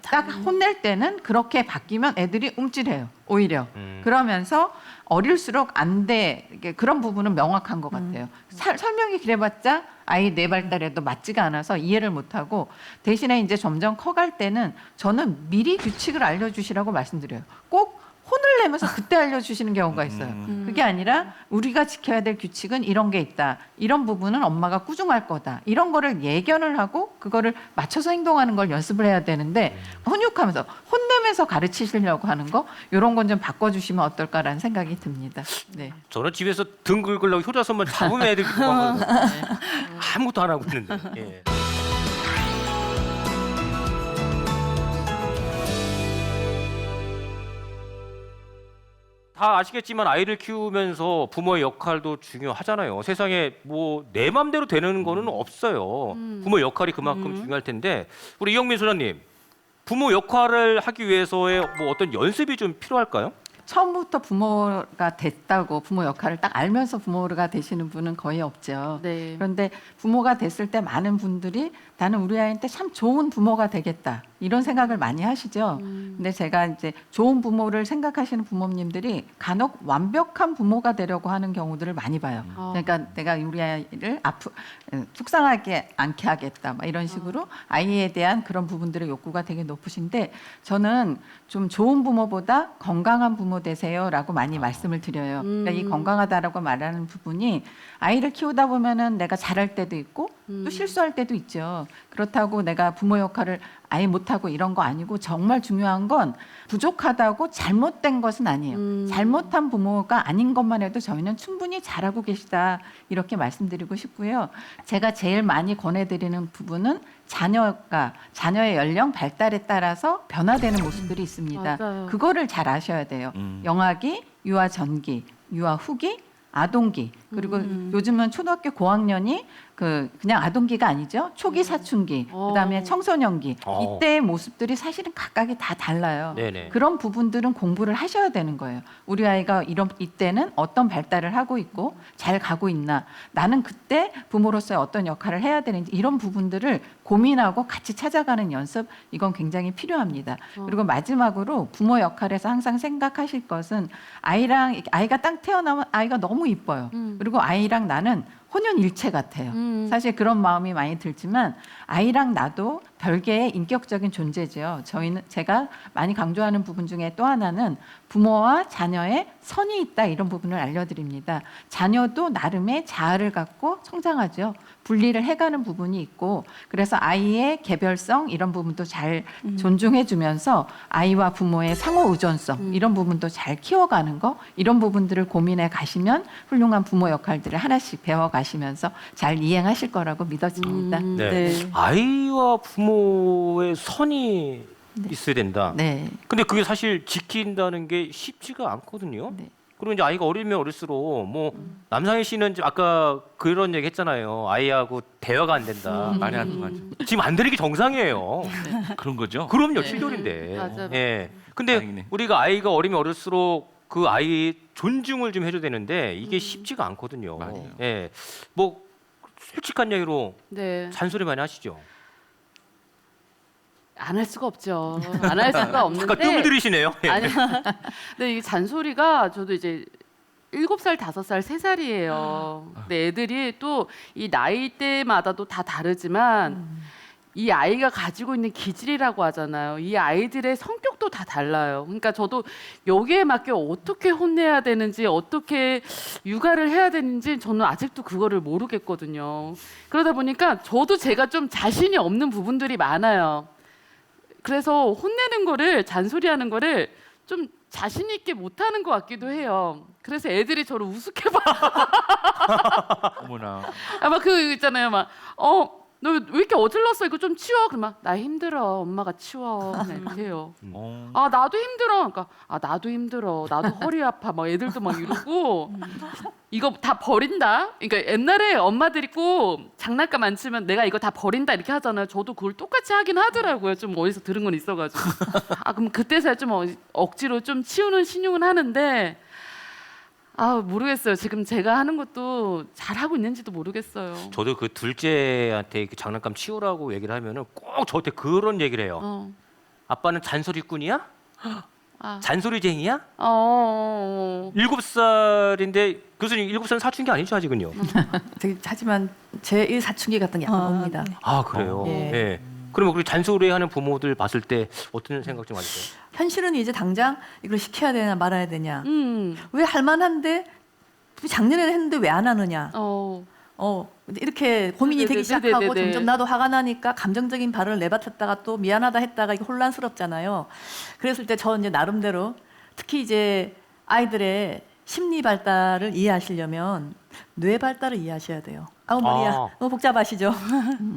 Speaker 6: 딱 혼낼 때는 그렇게 바뀌면 애들이 움찔해요. 오히려 그러면서 어릴수록 안 돼. 그런 부분은 명확한 것 같아요. 설명이 길어봤자 아이 뇌 발달에도 맞지가 않아서 이해를 못하고 대신에 이제 점점 커갈 때는 저는 미리 규칙을 알려주시라고 말씀드려요. 꼭 혼을 내면서 그때 알려주시는 경우가 있어요. 그게 아니라 우리가 지켜야 될 규칙은 이런 게 있다. 이런 부분은 엄마가 꾸중할 거다. 이런 거를 예견을 하고 그거를 맞춰서 행동하는 걸 연습을 해야 되는데 훈육하면서 혼내면서 가르치시려고 하는 거 이런 건 좀 바꿔주시면 어떨까라는 생각이 듭니다. 네.
Speaker 1: 저는 집에서 등 긁으려고 효자손만 잡으면 애들이 도망가거든요. 아무것도 안 하고 있는데. 예. 다 아시겠지만 아이를 키우면서 부모의 역할도 중요하잖아요. 세상에 뭐 내 맘대로 되는 거는 없어요. 부모의 역할이 그만큼 중요할 텐데 우리 이영민 소장님 부모 역할을 하기 위해서의 뭐 어떤 연습이 좀 필요할까요?
Speaker 6: 처음부터 부모가 됐다고 부모 역할을 딱 알면서 부모가 되시는 분은 거의 없죠.
Speaker 2: 네.
Speaker 6: 그런데 부모가 됐을 때 많은 분들이 나는 우리 아이한테 참 좋은 부모가 되겠다. 이런 생각을 많이 하시죠. 근데 제가 이제 좋은 부모를 생각하시는 부모님들이 간혹 완벽한 부모가 되려고 하는 경우들을 많이 봐요. 그러니까 내가 우리 아이를 속상하게 않게 하겠다. 막 이런 식으로 아이에 대한 그런 부분들의 욕구가 되게 높으신데 저는 좀 좋은 부모보다 건강한 부모 되세요라고 많이 말씀을 드려요. 그러니까 이 건강하다라고 말하는 부분이 아이를 키우다 보면은 내가 잘할 때도 있고 또 실수할 때도 있죠. 그렇다고 내가 부모 역할을 아예 못하고 이런 거 아니고 정말 중요한 건 부족하다고 잘못된 것은 아니에요. 잘못한 부모가 아닌 것만 해도 저희는 충분히 잘하고 계시다 이렇게 말씀드리고 싶고요. 제가 제일 많이 권해드리는 부분은 자녀의 연령 발달에 따라서 변화되는 모습들이 있습니다.
Speaker 2: 맞아요.
Speaker 6: 그거를 잘 아셔야 돼요. 영아기, 유아 전기, 유아 후기, 아동기 그리고 요즘은 초등학교 고학년이 그냥 아동기가 아니죠. 초기 사춘기, 그다음에 청소년기 이때의 모습들이 사실은 각각이 다 달라요.
Speaker 1: 네네.
Speaker 6: 그런 부분들은 공부를 하셔야 되는 거예요. 우리 아이가 이때는 어떤 발달을 하고 있고 잘 가고 있나 나는 그때 부모로서의 어떤 역할을 해야 되는지 이런 부분들을 고민하고 같이 찾아가는 연습 이건 굉장히 필요합니다. 그리고 마지막으로 부모 역할에서 항상 생각하실 것은 아이가 딱 태어나면 아이가 너무 이뻐요. 그리고 아이랑 나는 혼연일체 같아요. 사실 그런 마음이 많이 들지만 아이랑 나도 별개의 인격적인 존재죠. 제가 많이 강조하는 부분 중에 또 하나는 부모와 자녀의 선이 있다 이런 부분을 알려드립니다. 자녀도 나름의 자아를 갖고 성장하죠. 분리를 해가는 부분이 있고 그래서 아이의 개별성 이런 부분도 잘 존중해주면서 아이와 부모의 상호 의존성 이런 부분도 잘 키워가는 거 이런 부분들을 고민해 가시면 훌륭한 부모 역할들을 하나씩 배워가시면서 잘 이행하실 거라고 믿어집니다.
Speaker 1: 네. 아이와 부모의 선이 있어야 된다.
Speaker 6: 네.
Speaker 1: 근데 그게 사실 지킨다는 게 쉽지가 않거든요.
Speaker 6: 네.
Speaker 1: 그리고 이제 아이가 어리면 어릴수록 뭐 남상희 씨는 지금 아까 그런 얘기 했잖아요. 아이하고 대화가 안 된다.
Speaker 3: 말이 안 통하죠.
Speaker 1: 지금 안 되는 게 정상이에요.
Speaker 3: 그런 거죠.
Speaker 1: 그럼요, 7개월인데.
Speaker 2: 맞아요.
Speaker 1: 예. 근데
Speaker 3: 다행이네.
Speaker 1: 우리가 아이가 어리면 어릴수록 그 아이 존중을 좀 해줘야 되는데 이게 쉽지가 않거든요.
Speaker 3: 맞아요.
Speaker 1: 예. 뭐 솔직한 얘기로
Speaker 2: 네.
Speaker 1: 잔소리 많이 하시죠.
Speaker 2: 안 할 수가 없죠. 안 할 수가 없는데.
Speaker 1: 잠깐 뜸을 들이시네요. 예.
Speaker 2: 아니, 근데 이 잔소리가 저도 이제 7살, 5살, 3살이에요. 근데 애들이 또 이 나이대마다도 다 다르지만 이 아이가 가지고 있는 기질이라고 하잖아요. 이 아이들의 성격도 다 달라요. 그러니까 저도 여기에 맞게 어떻게 혼내야 되는지 어떻게 육아를 해야 되는지 저는 아직도 그거를 모르겠거든요. 그러다 보니까 저도 제가 좀 자신이 없는 부분들이 많아요. 그래서 혼내는 거를 잔소리하는 거를 좀 자신 있게 못하는 것 같기도 해요. 그래서 애들이 저를 우습게 봐.
Speaker 3: 어머나.
Speaker 2: 아마 그 있잖아요. 막 너 왜 이렇게 어질렀어? 이거 좀 치워. 그러면 나 힘들어. 엄마가 치워. 그냥 이렇게 해요. 아 나도 힘들어. 그러니까 아 나도 힘들어. 나도 허리 아파. 막 애들도 막 이러고 이거 다 버린다. 그러니까 옛날에 엄마들이 꼭 장난감 안 치면 내가 이거 다 버린다 이렇게 하잖아요. 저도 그걸 똑같이 하긴 하더라고요. 좀 어디서 들은 건 있어가지고. 아 그럼 그때서야 좀 억지로 좀 치우는 신용은 하는데. 아 모르겠어요. 지금 제가 하는 것도 잘하고 있는지도 모르겠어요.
Speaker 1: 저도 그 둘째한테 그 장난감 치우라고 얘기를 하면은 꼭 저한테 그런 얘기를 해요. 아빠는 잔소리꾼이야?
Speaker 2: 아.
Speaker 1: 잔소리쟁이야? 7살인데 교수님 7살 사춘기 아니죠 아직은요?
Speaker 4: 하지만 제 1사춘기 같은 게 약간 옵니다.
Speaker 1: 아 그래요.
Speaker 4: 예.
Speaker 1: 예. 그러면 우리 잔소리하는 부모들 봤을 때 어떤 생각 좀 하세요?
Speaker 4: 현실은 이제 당장 이걸 시켜야 되냐 말아야 되냐.
Speaker 2: 음.
Speaker 4: 왜 할만한데 작년에는 했는데 왜 안 하느냐.
Speaker 2: 어.
Speaker 4: 이렇게 고민이 되기 시작하고
Speaker 2: 네네네네.
Speaker 4: 점점 나도 화가 나니까 감정적인 발언을 내뱉었다가 또 미안하다 했다가 이게 혼란스럽잖아요. 그랬을 때 저 이제 나름대로 특히 이제 아이들의 심리 발달을 이해하시려면 뇌 발달을 이해하셔야 돼요. 아우 머리야.
Speaker 1: 아.
Speaker 4: 너무 복잡하시죠?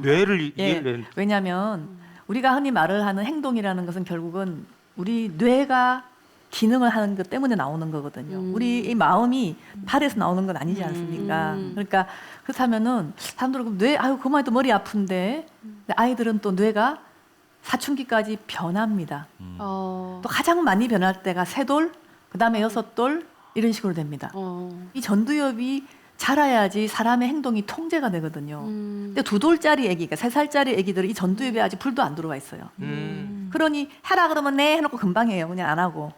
Speaker 1: 뇌를
Speaker 4: 예.
Speaker 1: 이해를
Speaker 4: 왜냐하면 우리가 흔히 말을 하는 행동이라는 것은 결국은 우리 뇌가 기능을 하는 것 때문에 나오는 거거든요. 우리 이 마음이 발에서 나오는 건 아니지 않습니까? 그러니까 그렇다면은 사람들은 아유 그만 해도 머리 아픈데 근데 아이들은 또 뇌가 사춘기까지 변합니다. 또 가장 많이 변할 때가 3돌, 그다음에 6돌 이런 식으로 됩니다. 이 전두엽이 자라야지 사람의 행동이 통제가 되거든요. 근데 2돌짜리 아기, 그러니까 3살짜리 아기들은 이 전두엽에 아직 불도 안 들어와 있어요. 그러니 해라 그러면 네 해놓고 금방 해요. 그냥 안 하고.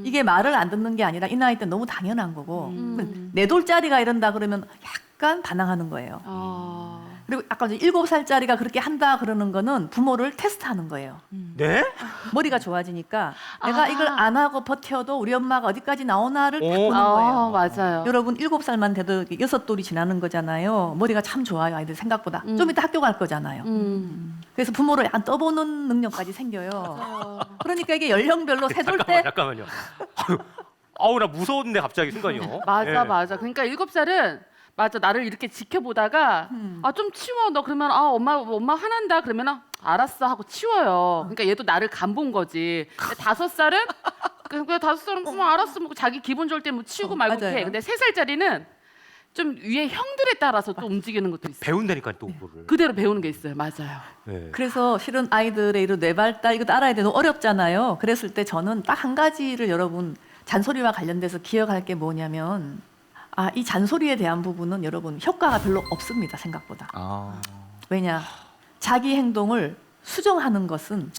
Speaker 4: 이게 말을 안 듣는 게 아니라 이 나이 때 너무 당연한 거고 4돌짜리가 이런다 그러면 약간 반항하는 거예요. 그리고 아까 7살짜리가 그렇게 한다 그러는 거는 부모를 테스트하는 거예요.
Speaker 1: 네?
Speaker 4: 머리가 좋아지니까 내가 이걸 안 하고 버텨도 우리 엄마가 어디까지 나오나를 딱 보는
Speaker 2: 아
Speaker 4: 거예요.
Speaker 2: 맞아요.
Speaker 4: 여러분 7살만 돼도 6돌이 지나는 거잖아요. 머리가 참 좋아요. 아이들 생각보다. 좀 이따 학교 갈 거잖아요. 그래서 부모를 약간 떠보는 능력까지 생겨요. 그러니까 이게 연령별로 3돌 때
Speaker 1: 잠깐만요. 아우 나 무서웠는데 갑자기 순간요.
Speaker 2: 맞아
Speaker 1: 예.
Speaker 2: 맞아. 그러니까 7살은 맞아 나를 이렇게 지켜보다가 아 좀 치워 너 그러면 아 엄마 화난다 그러면 알았어 하고 치워요. 그러니까 얘도 나를 간본 거지. 근데 5살은 그냥 5살은 알았어 뭐 자기 기분 좋을 때 뭐 치우고 말고
Speaker 4: 맞아요.
Speaker 2: 해. 근데 3살짜리는 좀 위에 형들에 따라서 또 움직이는 것도 있어요.
Speaker 1: 배운다니까 또 그거를.
Speaker 2: 그대로 배우는 게 있어요. 맞아요.
Speaker 1: 예.
Speaker 4: 그래서 실은 아이들의 이런 뇌발달 이거 알아야 돼. 너무 어렵잖아요. 그랬을 때 저는 딱 한 가지를 여러분 잔소리와 관련돼서 기억할 게 뭐냐면 이 잔소리에 대한 부분은 여러분 효과가 별로 없습니다. 생각보다. 왜냐? 자기 행동을 수정하는 것은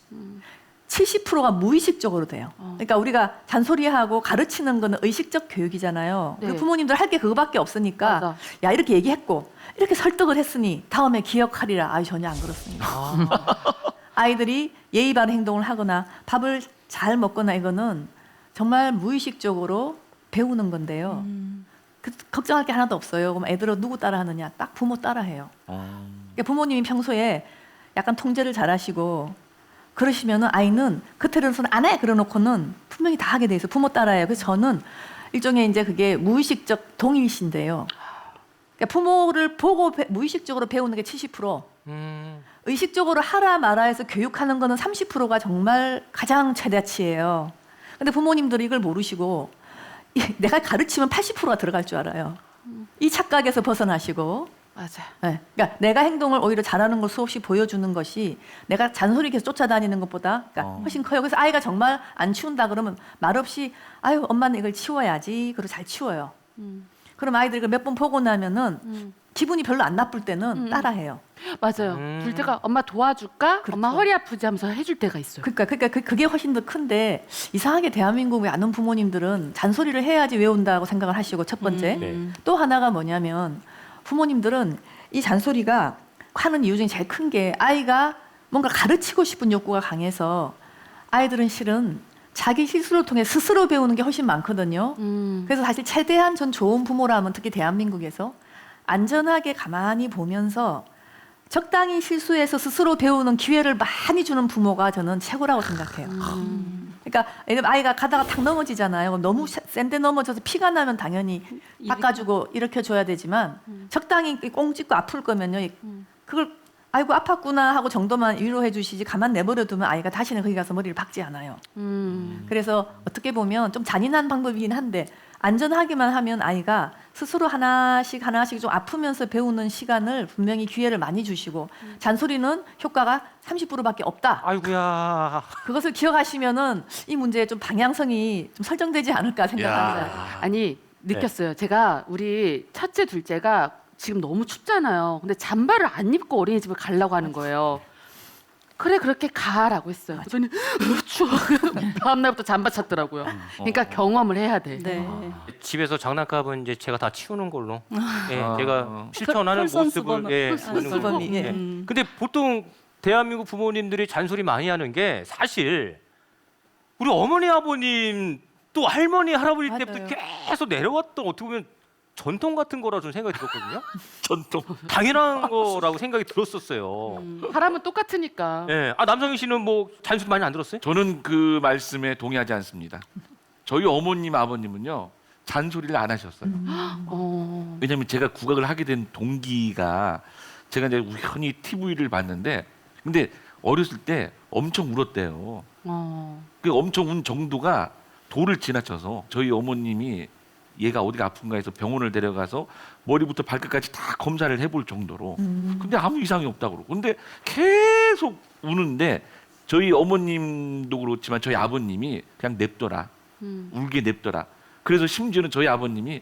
Speaker 4: 70%가 무의식적으로 돼요. 그러니까 우리가 잔소리하고 가르치는 거는 의식적 교육이잖아요.
Speaker 2: 네.
Speaker 4: 부모님들 할 게 그거밖에 없으니까
Speaker 2: 맞아.
Speaker 4: 야 이렇게 얘기했고 이렇게 설득을 했으니 다음에 기억하리라. 전혀 안 그렇습니다. 아이들이 예의 바른 행동을 하거나 밥을 잘 먹거나 이거는 정말 무의식적으로 배우는 건데요. 걱정할 게 하나도 없어요. 그럼 애들은 누구 따라하느냐? 딱 부모 따라해요. 그러니까 부모님이 평소에 약간 통제를 잘하시고 그러시면은 아이는 그때로서는 안 해. 그러놓고는 분명히 다 하게 돼 있어. 부모 따라해요. 그래서 저는 일종의 이제 그게 무의식적 동일시인데요. 그러니까 부모를 보고 무의식적으로 배우는 게 70%. 의식적으로 하라 마라 해서 교육하는 거는 30%가 정말 가장 최대치예요. 근데 부모님들이 이걸 모르시고 내가 가르치면 80%가 들어갈 줄 알아요. 이 착각에서 벗어나시고
Speaker 2: 맞아요.
Speaker 4: 네. 그러니까 내가 행동을 오히려 잘하는 걸 수없이 보여주는 것이 내가 잔소리 계속 쫓아다니는 것보다 그러니까 훨씬 커요. 그래서 아이가 정말 안 치운다 그러면 말없이 아유 엄마는 이걸 치워야지. 그리고 잘 치워요. 그럼 아이들이 이걸 몇 번 보고 나면은 기분이 별로 안 나쁠 때는 따라해요.
Speaker 2: 맞아요. 둘 때가 엄마 도와줄까?
Speaker 4: 그렇죠.
Speaker 2: 엄마 허리 아프지 하면서 해줄 때가 있어요.
Speaker 4: 그러니까 그게 훨씬 더 큰데 이상하게 대한민국의 아는 부모님들은 잔소리를 해야지 외운다고 생각을 하시고 첫 번째
Speaker 1: 네.
Speaker 4: 또 하나가 뭐냐면 부모님들은 이 잔소리가 하는 이유 중에 제일 큰 게 아이가 뭔가 가르치고 싶은 욕구가 강해서 아이들은 실은 자기 실수를 통해 스스로 배우는 게 훨씬 많거든요. 그래서 사실 최대한 전 좋은 부모라면 특히 대한민국에서 안전하게 가만히 보면서 적당히 실수해서 스스로 배우는 기회를 많이 주는 부모가 저는 최고라고 생각해요. 그러니까 아이가 가다가 탁 넘어지잖아요. 그럼 너무 센데 넘어져서 피가 나면 당연히 닦아주고 일으켜줘야 되지만 적당히 꽁 찢고 아플 거면요. 그걸 아이고 아팠구나 하고 정도만 위로해 주시지 가만 내버려 두면 아이가 다시는 거기 가서 머리를 박지 않아요. 그래서 어떻게 보면 좀 잔인한 방법이긴 한데 안전하게만 하면 아이가 스스로 하나씩 좀 아프면서 배우는 시간을 분명히 기회를 많이 주시고 잔소리는 효과가 30%밖에 없다.
Speaker 1: 아이고야.
Speaker 4: 그것을 기억하시면은 이 문제의 좀 방향성이 좀 설정되지 않을까 생각합니다.
Speaker 2: 아니 느꼈어요. 제가 우리 첫째 둘째가 지금 너무 춥잖아요. 근데 잠바를 안 입고 어린이집을 가려고 하는 거예요. 그래 그렇게 가라고 했어요. 그랬더니 추워. 다음날부터 잠바 찾더라고요. 그러니까 경험을 해야 돼.
Speaker 5: 네.
Speaker 1: 집에서 장난감은 이제 제가 다 치우는 걸로. 예,
Speaker 3: 아.
Speaker 1: 제가 실천하는 모습을 예, 보는 걸로.
Speaker 4: 솔선수범이, 예.
Speaker 1: 근데 보통 대한민국 부모님들이 잔소리 많이 하는 게 사실 우리 어머니 아버님 또 할머니 할아버지
Speaker 4: 맞아요.
Speaker 1: 때부터 계속 내려왔던 어떻게 보면 전통 같은 거라 좀 생각이 들었거든요.
Speaker 3: 전통.
Speaker 1: 당연한 거라고 생각이 들었었어요.
Speaker 2: 사람은 똑같으니까.
Speaker 1: 예. 아 남성희 씨는 뭐 잔소리 많이 안 들었어요?
Speaker 3: 저는 그 말씀에 동의하지 않습니다. 저희 어머님 아버님은요 잔소리를 안 하셨어요. 왜냐하면 제가 국악을 하게 된 동기가 제가 이제 우연히 TV를 봤는데 근데 어렸을 때 엄청 울었대요. 그 엄청 운 정도가 도를 지나쳐서 저희 어머님이 얘가 어디가 아픈가 해서 병원을 데려가서 머리부터 발끝까지 다 검사를 해볼 정도로 근데 아무 이상이 없다고 그러고 근데 계속 우는데 저희 어머님도 그렇지만 저희 아버님이 그냥 냅둬라 울게 냅둬라 그래서 심지어는 저희 아버님이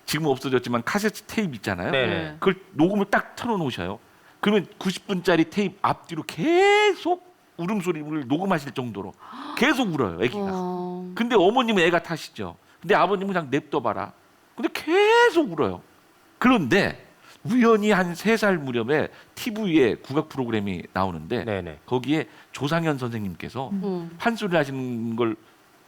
Speaker 3: 지금은 없어졌지만 카세트 테이프 있잖아요
Speaker 1: 네.
Speaker 3: 그걸 녹음을 딱 틀어놓으셔요 그러면 90분짜리 테이프 앞뒤로 계속 울음소리를 녹음하실 정도로 계속 울어요 애기가 근데 어머님은 애가 타시죠 근데 아버님은 그냥 냅둬봐라. 근데 계속 울어요. 그런데 우연히 한 3살 무렵에 TV에 국악 프로그램이 나오는데
Speaker 1: 네네.
Speaker 3: 거기에 조상현 선생님께서 판소리를 하시는 걸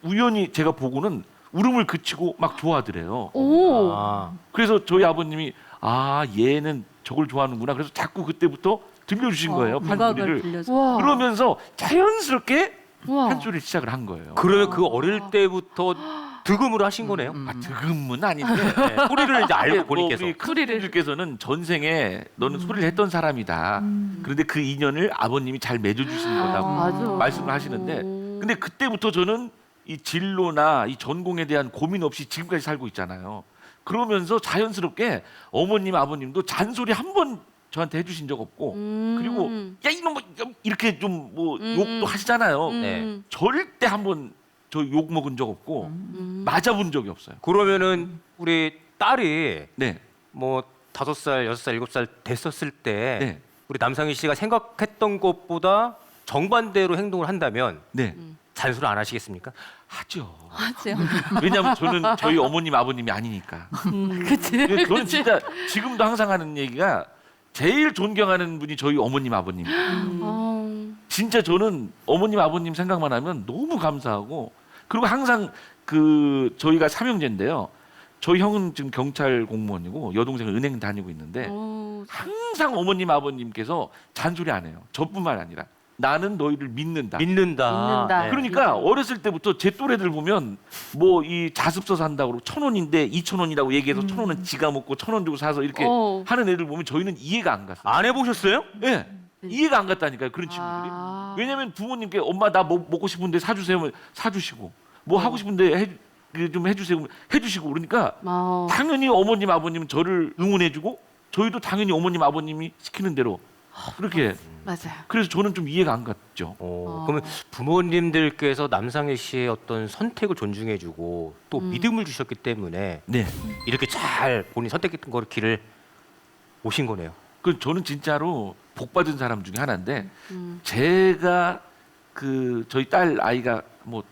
Speaker 3: 우연히 제가 보고는 울음을 그치고 막 좋아하더래요.
Speaker 2: 오.
Speaker 1: 아.
Speaker 3: 그래서 저희 아버님이 아 얘는 저걸 좋아하는구나. 그래서 자꾸 그때부터 들려주신 거예요.
Speaker 5: 국악을
Speaker 3: 판소리를.
Speaker 5: 들려줘.
Speaker 2: 와.
Speaker 3: 그러면서 자연스럽게
Speaker 2: 우와.
Speaker 3: 판소리를 시작을 한 거예요.
Speaker 1: 그러면 그 어릴 때부터 득음을 하신 거네요.
Speaker 3: 아, 득음은 아닌데
Speaker 1: 네, 소리를 이제 알고
Speaker 3: 뭐
Speaker 1: 보니께서.
Speaker 3: 우리 큰분들께서는 전생에 너는 소리를 했던 사람이다. 그런데 그 인연을 아버님이 잘 맺어주신 거다고
Speaker 2: 맞아.
Speaker 3: 말씀을 하시는데, 근데 그때부터 저는 이 진로나 이 전공에 대한 고민 없이 지금까지 살고 있잖아요. 그러면서 자연스럽게 어머님, 아버님도 잔소리 한 번 저한테 해주신 적 없고, 그리고 야 이놈 이렇게 좀 뭐 욕도 하시잖아요.
Speaker 1: 네.
Speaker 3: 절대 한 번 저 욕 먹은 적 없고 맞아본 적이 없어요.
Speaker 1: 그러면은 우리 딸이
Speaker 3: 네.
Speaker 1: 뭐 5살, 6살, 7살 됐었을 때
Speaker 3: 네.
Speaker 1: 우리 남상희 씨가 생각했던 것보다 정반대로 행동을 한다면
Speaker 3: 네.
Speaker 1: 잔소리 안 하시겠습니까?
Speaker 3: 하죠.
Speaker 5: 하죠.
Speaker 3: 왜냐하면 저는 저희 어머님 아버님이 아니니까.
Speaker 2: 그치.
Speaker 3: 저는 진짜 지금도 항상 하는 얘기가 제일 존경하는 분이 저희 어머님 아버님. 진짜 저는 어머님 아버님 생각만 하면 너무 감사하고 그리고 항상 그 저희가 삼형제인데요. 저희 형은 지금 경찰 공무원이고 여동생은 은행 다니고 있는데 항상 어머님 아버님께서 잔소리 안 해요. 저뿐만 아니라 나는 너희를 믿는다.
Speaker 1: 믿는다.
Speaker 2: 믿는다.
Speaker 1: 네.
Speaker 3: 그러니까 어렸을 때부터 제 또래들 보면 뭐 이 자습서 산다고 1,000원인데 2,000원이라고 얘기해서 1,000원은 지가 먹고 1,000원 주고 사서 이렇게 하는 애들 보면 저희는 이해가 안 갔어요.
Speaker 1: 안 해보셨어요?
Speaker 3: 네. 이해가 안 갔다니까요. 그런 친구들이. 왜냐면 부모님께 엄마 나 뭐 먹고 싶은데 사주세요 하면 사주시고 뭐 하고 싶은데 좀 해주세요 하면 해주시고 그러니까 당연히 어머님 아버님은 저를 응원해주고 저희도 당연히 어머님 아버님이 시키는 대로 그렇게
Speaker 2: 맞아요.
Speaker 3: 그래서 저는 좀 이해가 안 갔죠.
Speaker 1: 그러면 부모님들께서 남상희 씨의 어떤 선택을 존중해주고 또 믿음을 주셨기 때문에
Speaker 3: 네.
Speaker 1: 이렇게 잘 본인 선택했던 거를 길을 오신 거네요.
Speaker 3: 그 저는 진짜로 복 받은 사람 중에 하나인데 제가 그 저희 딸 아이가 뭐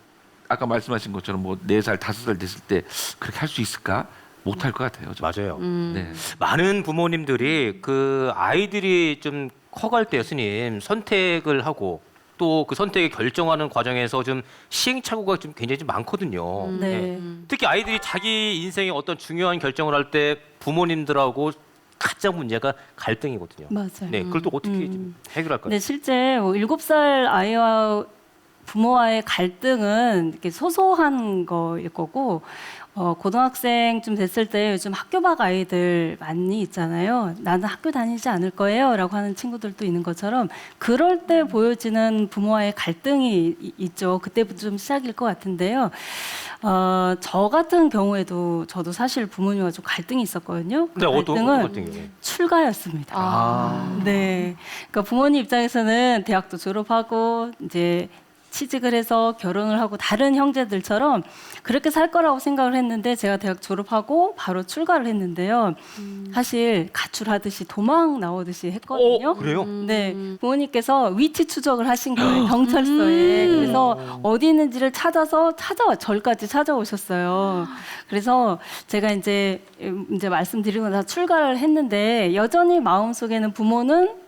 Speaker 3: 아까 말씀하신 것처럼 뭐 4살, 5살 됐을 때 그렇게 할 수 있을까? 못할 것 같아요. 저.
Speaker 1: 맞아요.
Speaker 3: 네.
Speaker 1: 많은 부모님들이 그 아이들이 좀 커갈 때 스님 선택을 하고 또 그 선택을 결정하는 과정에서 좀 시행착오가 좀 굉장히 좀 많거든요.
Speaker 5: 네.
Speaker 1: 특히 아이들이 자기 인생의 어떤 중요한 결정을 할 때 부모님들하고 가장 문제가 갈등이거든요.
Speaker 5: 맞아요.
Speaker 1: 네, 그걸 또 어떻게 좀 해결할까요?
Speaker 5: 네, 실제 7살 아이와 부모와의 갈등은 이렇게 소소한 거일 거고 고등학생쯤 됐을 때 요즘 학교 밖 아이들 많이 있잖아요. 나는 학교 다니지 않을 거예요 라고 하는 친구들도 있는 것처럼 그럴 때 보여지는 부모와의 갈등이 있죠. 그때부터 좀 시작일 것 같은데요. 저 같은 경우에도 저도 사실 부모님과 좀 갈등이 있었거든요. 그
Speaker 1: 네, 어떤
Speaker 5: 갈등은
Speaker 1: 갈등이에요?
Speaker 5: 출가였습니다. 네. 그러니까 부모님 입장에서는 대학도 졸업하고 이제 취직을 해서 결혼을 하고 다른 형제들처럼 그렇게 살 거라고 생각을 했는데 제가 대학 졸업하고 바로 출가를 했는데요. 사실 가출하듯이 도망 나오듯이 했거든요.
Speaker 1: 그래요?
Speaker 5: 네, 부모님께서 위치 추적을 하신 거예요, 경찰서에. 그래서 어디 있는지를 찾아서 절까지 찾아오셨어요. 그래서 제가 이제 말씀드리고 나서 출가를 했는데 여전히 마음속에는 부모는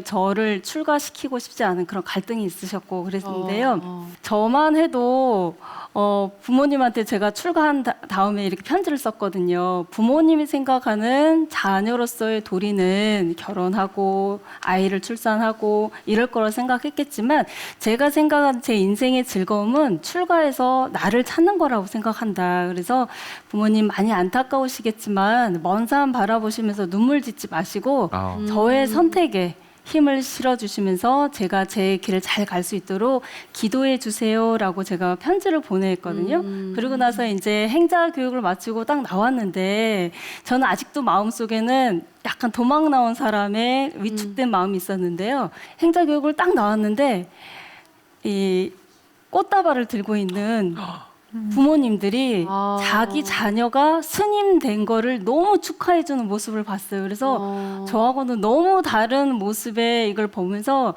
Speaker 5: 저를 출가시키고 싶지 않은 그런 갈등이 있으셨고 그랬는데요. 저만 해도 부모님한테 제가 출가한 다음에 이렇게 편지를 썼거든요. 부모님이 생각하는 자녀로서의 도리는 결혼하고 아이를 출산하고 이럴 거라 생각했겠지만 제가 생각한 제 인생의 즐거움은 출가해서 나를 찾는 거라고 생각한다. 그래서 부모님 많이 안타까우시겠지만 먼 산 바라보시면서 눈물 짓지 마시고 저의 선택에 힘을 실어주시면서 제가 제 길을 잘 갈 수 있도록 기도해 주세요라고 제가 편지를 보냈거든요. 그리고 나서 이제 행자 교육을 마치고 딱 나왔는데 저는 아직도 마음속에는 약간 도망 나온 사람의 위축된 마음이 있었는데요. 행자 교육을 딱 나왔는데 이 꽃다발을 들고 있는 부모님들이 자기 자녀가 스님 된 거를 너무 축하해주는 모습을 봤어요. 그래서 저하고는 너무 다른 모습의 이걸 보면서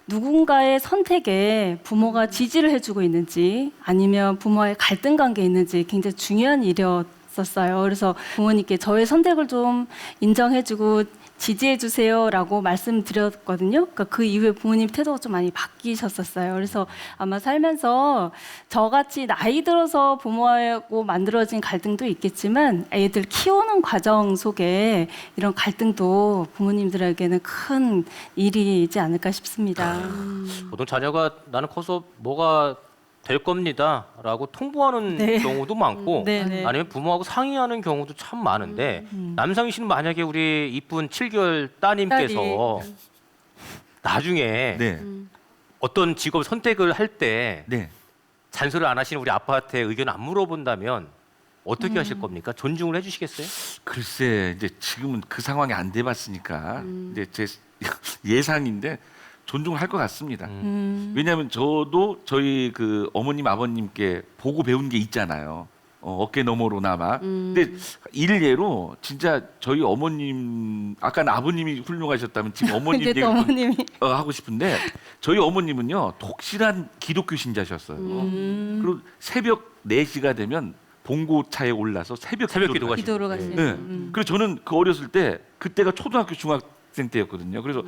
Speaker 5: 누군가의 선택에 부모가 지지를 해주고 있는지 아니면 부모와의 갈등 관계에 있는지 굉장히 중요한 일이었었어요. 그래서 부모님께 저의 선택을 좀 인정해주고 지지해 주세요라고 말씀드렸거든요. 그러니까 그 이후에 부모님 태도가 좀 많이 바뀌셨었어요. 그래서 아마 살면서 저같이 나이 들어서 부모하고 만들어진 갈등도 있겠지만 애들 키우는 과정 속에 이런 갈등도 부모님들에게는 큰 일이지 않을까 싶습니다.
Speaker 1: 보통 자녀가 나는 커서 뭐가 될 겁니다라고 통보하는
Speaker 5: 네.
Speaker 1: 경우도 많고
Speaker 5: 네네.
Speaker 1: 아니면 부모하고 상의하는 경우도 참 많은데 남상희 씨는 만약에 우리 이쁜 7개월 따님께서 나중에
Speaker 3: 네.
Speaker 1: 어떤 직업 선택을 할 때
Speaker 3: 네.
Speaker 1: 잔소리를 안 하시는 우리 아빠한테 의견 안 물어본다면 어떻게 하실 겁니까? 존중을 해주시겠어요?
Speaker 3: 글쎄 이제 지금은 그 상황이 안 돼봤으니까 이제 제 예상인데 존중을 할 것 같습니다. 왜냐하면 저도 저희 그 어머님 아버님께 보고 배운 게 있잖아요. 어깨 너머로나마. 근데 일례로 진짜 저희 어머님 아까는 아버님이 훌륭하셨다면 지금 어머님
Speaker 5: 근데
Speaker 3: 얘기
Speaker 5: 또 어머님이
Speaker 3: 하고 싶은데 저희 어머님은요 독실한 기독교 신자셨어요. 그리고 새벽 4시가 되면 봉고차에 올라서 새벽
Speaker 1: 기도가
Speaker 5: 기도로
Speaker 1: 네.
Speaker 5: 가시는.
Speaker 3: 네. 그래서 저는 그 어렸을 때 그때가 초등학교 중학생 때였거든요. 그래서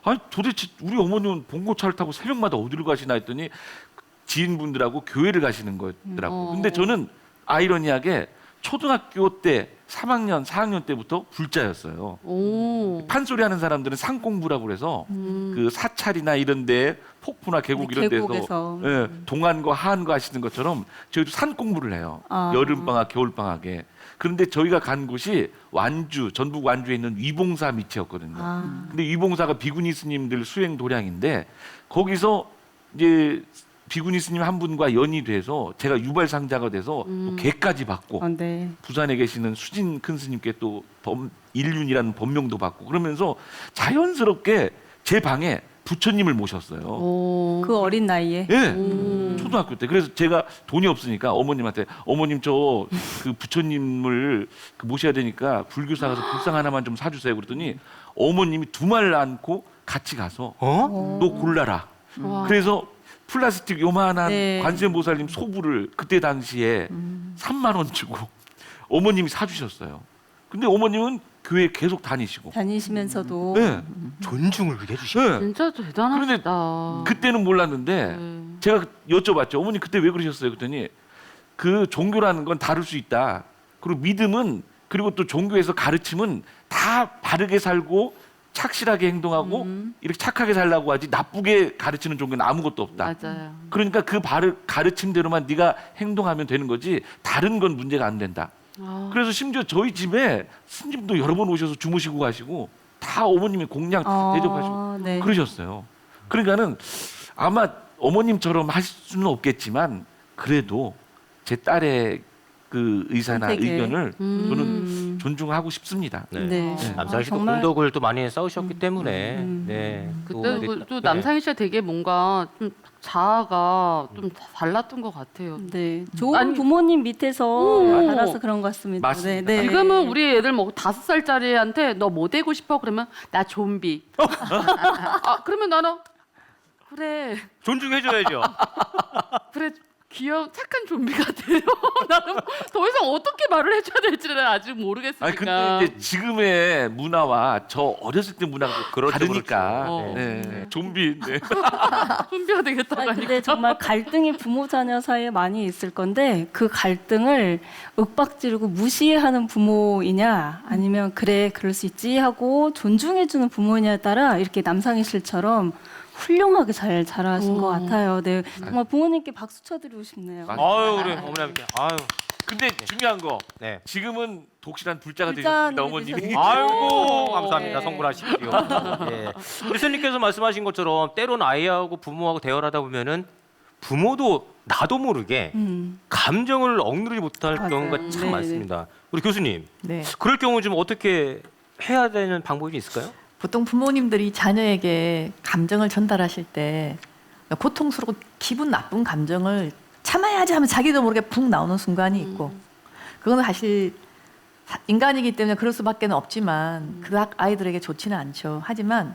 Speaker 3: 아니 도대체 우리 어머님은 봉고차를 타고 새벽마다 어디를 가시나 했더니 지인분들하고 교회를 가시는 거더라고요. 근데 저는 아이러니하게 초등학교 때 3학년, 4학년 때부터 불자였어요. 판소리 하는 사람들은 상공부라고 그래서 그 사찰이나 이런 데 폭포나 계곡 이런 데서
Speaker 5: 계곡에서.
Speaker 3: 예, 동안과 하안과 하시는 것처럼 저희도 산 공부를 해요. 여름방학, 겨울방학에. 그런데 저희가 간 곳이 완주, 전북 완주에 있는 위봉사 밑이었거든요. 근데 위봉사가 비구니 스님들 수행 도량인데 거기서 이제 비구니 스님 한 분과 연이 돼서 제가 유발상자가 돼서 또 개까지 받고
Speaker 5: 네.
Speaker 3: 부산에 계시는 수진 큰 스님께 또 일륜이라는 법명도 받고 그러면서 자연스럽게 제 방에 부처님을 모셨어요.
Speaker 5: 그 어린 나이에.
Speaker 3: 예, 초등학교 때. 그래서 제가 돈이 없으니까 어머님한테 어머님 저 그 부처님을 모셔야 되니까 불교사 가서 불상 하나만 좀 사주세요. 그랬더니 어머님이 두말 않고 같이 가서 너 골라라. 그래서 플라스틱 요만한
Speaker 5: 네.
Speaker 3: 관세음보살님 소부를 그때 당시에 3만 원 주고 어머님이 사주셨어요. 근데 어머님은 교회 계속 다니시고.
Speaker 5: 다니시면서도
Speaker 3: 네.
Speaker 1: 존중을 그렇게 해주시고.
Speaker 3: 네.
Speaker 2: 진짜 대단하시다.
Speaker 3: 그때는 몰랐는데 제가 여쭤봤죠. 어머니 그때 왜 그러셨어요? 그랬더니 그 종교라는 건 다를 수 있다. 그리고 믿음은 그리고 또 종교에서 가르침은 다 바르게 살고 착실하게 행동하고 이렇게 착하게 살라고 하지 나쁘게 가르치는 종교는 아무것도 없다.
Speaker 2: 맞아요.
Speaker 3: 그러니까 그 가르침대로만 네가 행동하면 되는 거지 다른 건 문제가 안 된다.
Speaker 2: 아.
Speaker 3: 그래서 심지어 저희 집에 스님도 여러 번 오셔서 주무시고 가시고 다 어머님이 공양 대접하시고
Speaker 5: 네.
Speaker 3: 그러셨어요. 그러니까는 아마 어머님처럼 하실 수는 없겠지만 그래도 제 딸의 그 의사나
Speaker 5: 선택에.
Speaker 3: 의견을 저는 존중하고 싶습니다.
Speaker 1: 네.
Speaker 5: 네.
Speaker 1: 남상희 씨도
Speaker 5: 정말
Speaker 1: 공덕을 또 많이 쌓으셨기 때문에. 네.
Speaker 2: 그때 또
Speaker 1: 네.
Speaker 2: 남상희 씨가 되게 뭔가 좀 자아가 좀 달랐던 것 같아요.
Speaker 5: 네, 좋은
Speaker 2: 아니,
Speaker 5: 부모님 밑에서
Speaker 2: 오.
Speaker 5: 자라서 그런 것 같습니다.
Speaker 3: 맞습니다.
Speaker 5: 네, 네.
Speaker 2: 지금은 우리 애들 뭐 5살짜리한테 너 뭐 되고 싶어? 그러면 나 좀비. 아, 그러면 나는 그래
Speaker 1: 존중해줘야죠.
Speaker 2: 그래 귀여운 착한 좀비가 돼요. 나는 더 이상 어떻게 말을 해줘야 될지를 아직 모르겠으니까.
Speaker 3: 아니 근데 이제 지금의 문화와 저 어렸을 때 문화가
Speaker 1: 그렇죠,
Speaker 3: 다르니까
Speaker 2: 그렇죠.
Speaker 3: 네. 좀비 네.
Speaker 2: 좀비가 되겠다고
Speaker 5: 아니,
Speaker 2: 하니까.
Speaker 5: 근데 정말 갈등이 부모 자녀 사이에 많이 있을 건데 그 갈등을 윽박지르고 무시하는 부모이냐 아니면 그래 그럴 수 있지 하고 존중해주는 부모냐에 따라 이렇게 남상희 씨처럼 훌륭하게 잘 자라신 것 같아요. 네, 정말 부모님께 박수 쳐드리고 싶네요.
Speaker 3: 맞-
Speaker 1: 아유 우리 어머니께 아유.
Speaker 3: 근데 중요한 거
Speaker 1: 네.
Speaker 3: 지금은 독실한 불자가
Speaker 5: 불자님이
Speaker 3: 되셨습니다 어머님이.
Speaker 5: 되셨네요.
Speaker 1: 아이고 감사합니다.
Speaker 5: 네.
Speaker 1: 성불하십시오. 예. 우리 스님께서 말씀하신 것처럼 때론 아이하고 부모하고 대화를 하다 보면은 부모도 나도 모르게 감정을 억누르지 못할
Speaker 5: 맞아요.
Speaker 1: 경우가 참
Speaker 5: 네,
Speaker 1: 많습니다. 우리 교수님,
Speaker 4: 네.
Speaker 1: 그럴 경우 좀 어떻게 해야 되는 방법이 있을까요?
Speaker 4: 보통 부모님들이 자녀에게 감정을 전달하실 때 고통스럽고 기분 나쁜 감정을 참아야지 하면 자기도 모르게 붕 나오는 순간이 있고 그거는 사실 인간이기 때문에 그럴 수밖에 없지만 그닥 아이들에게 좋지는 않죠. 하지만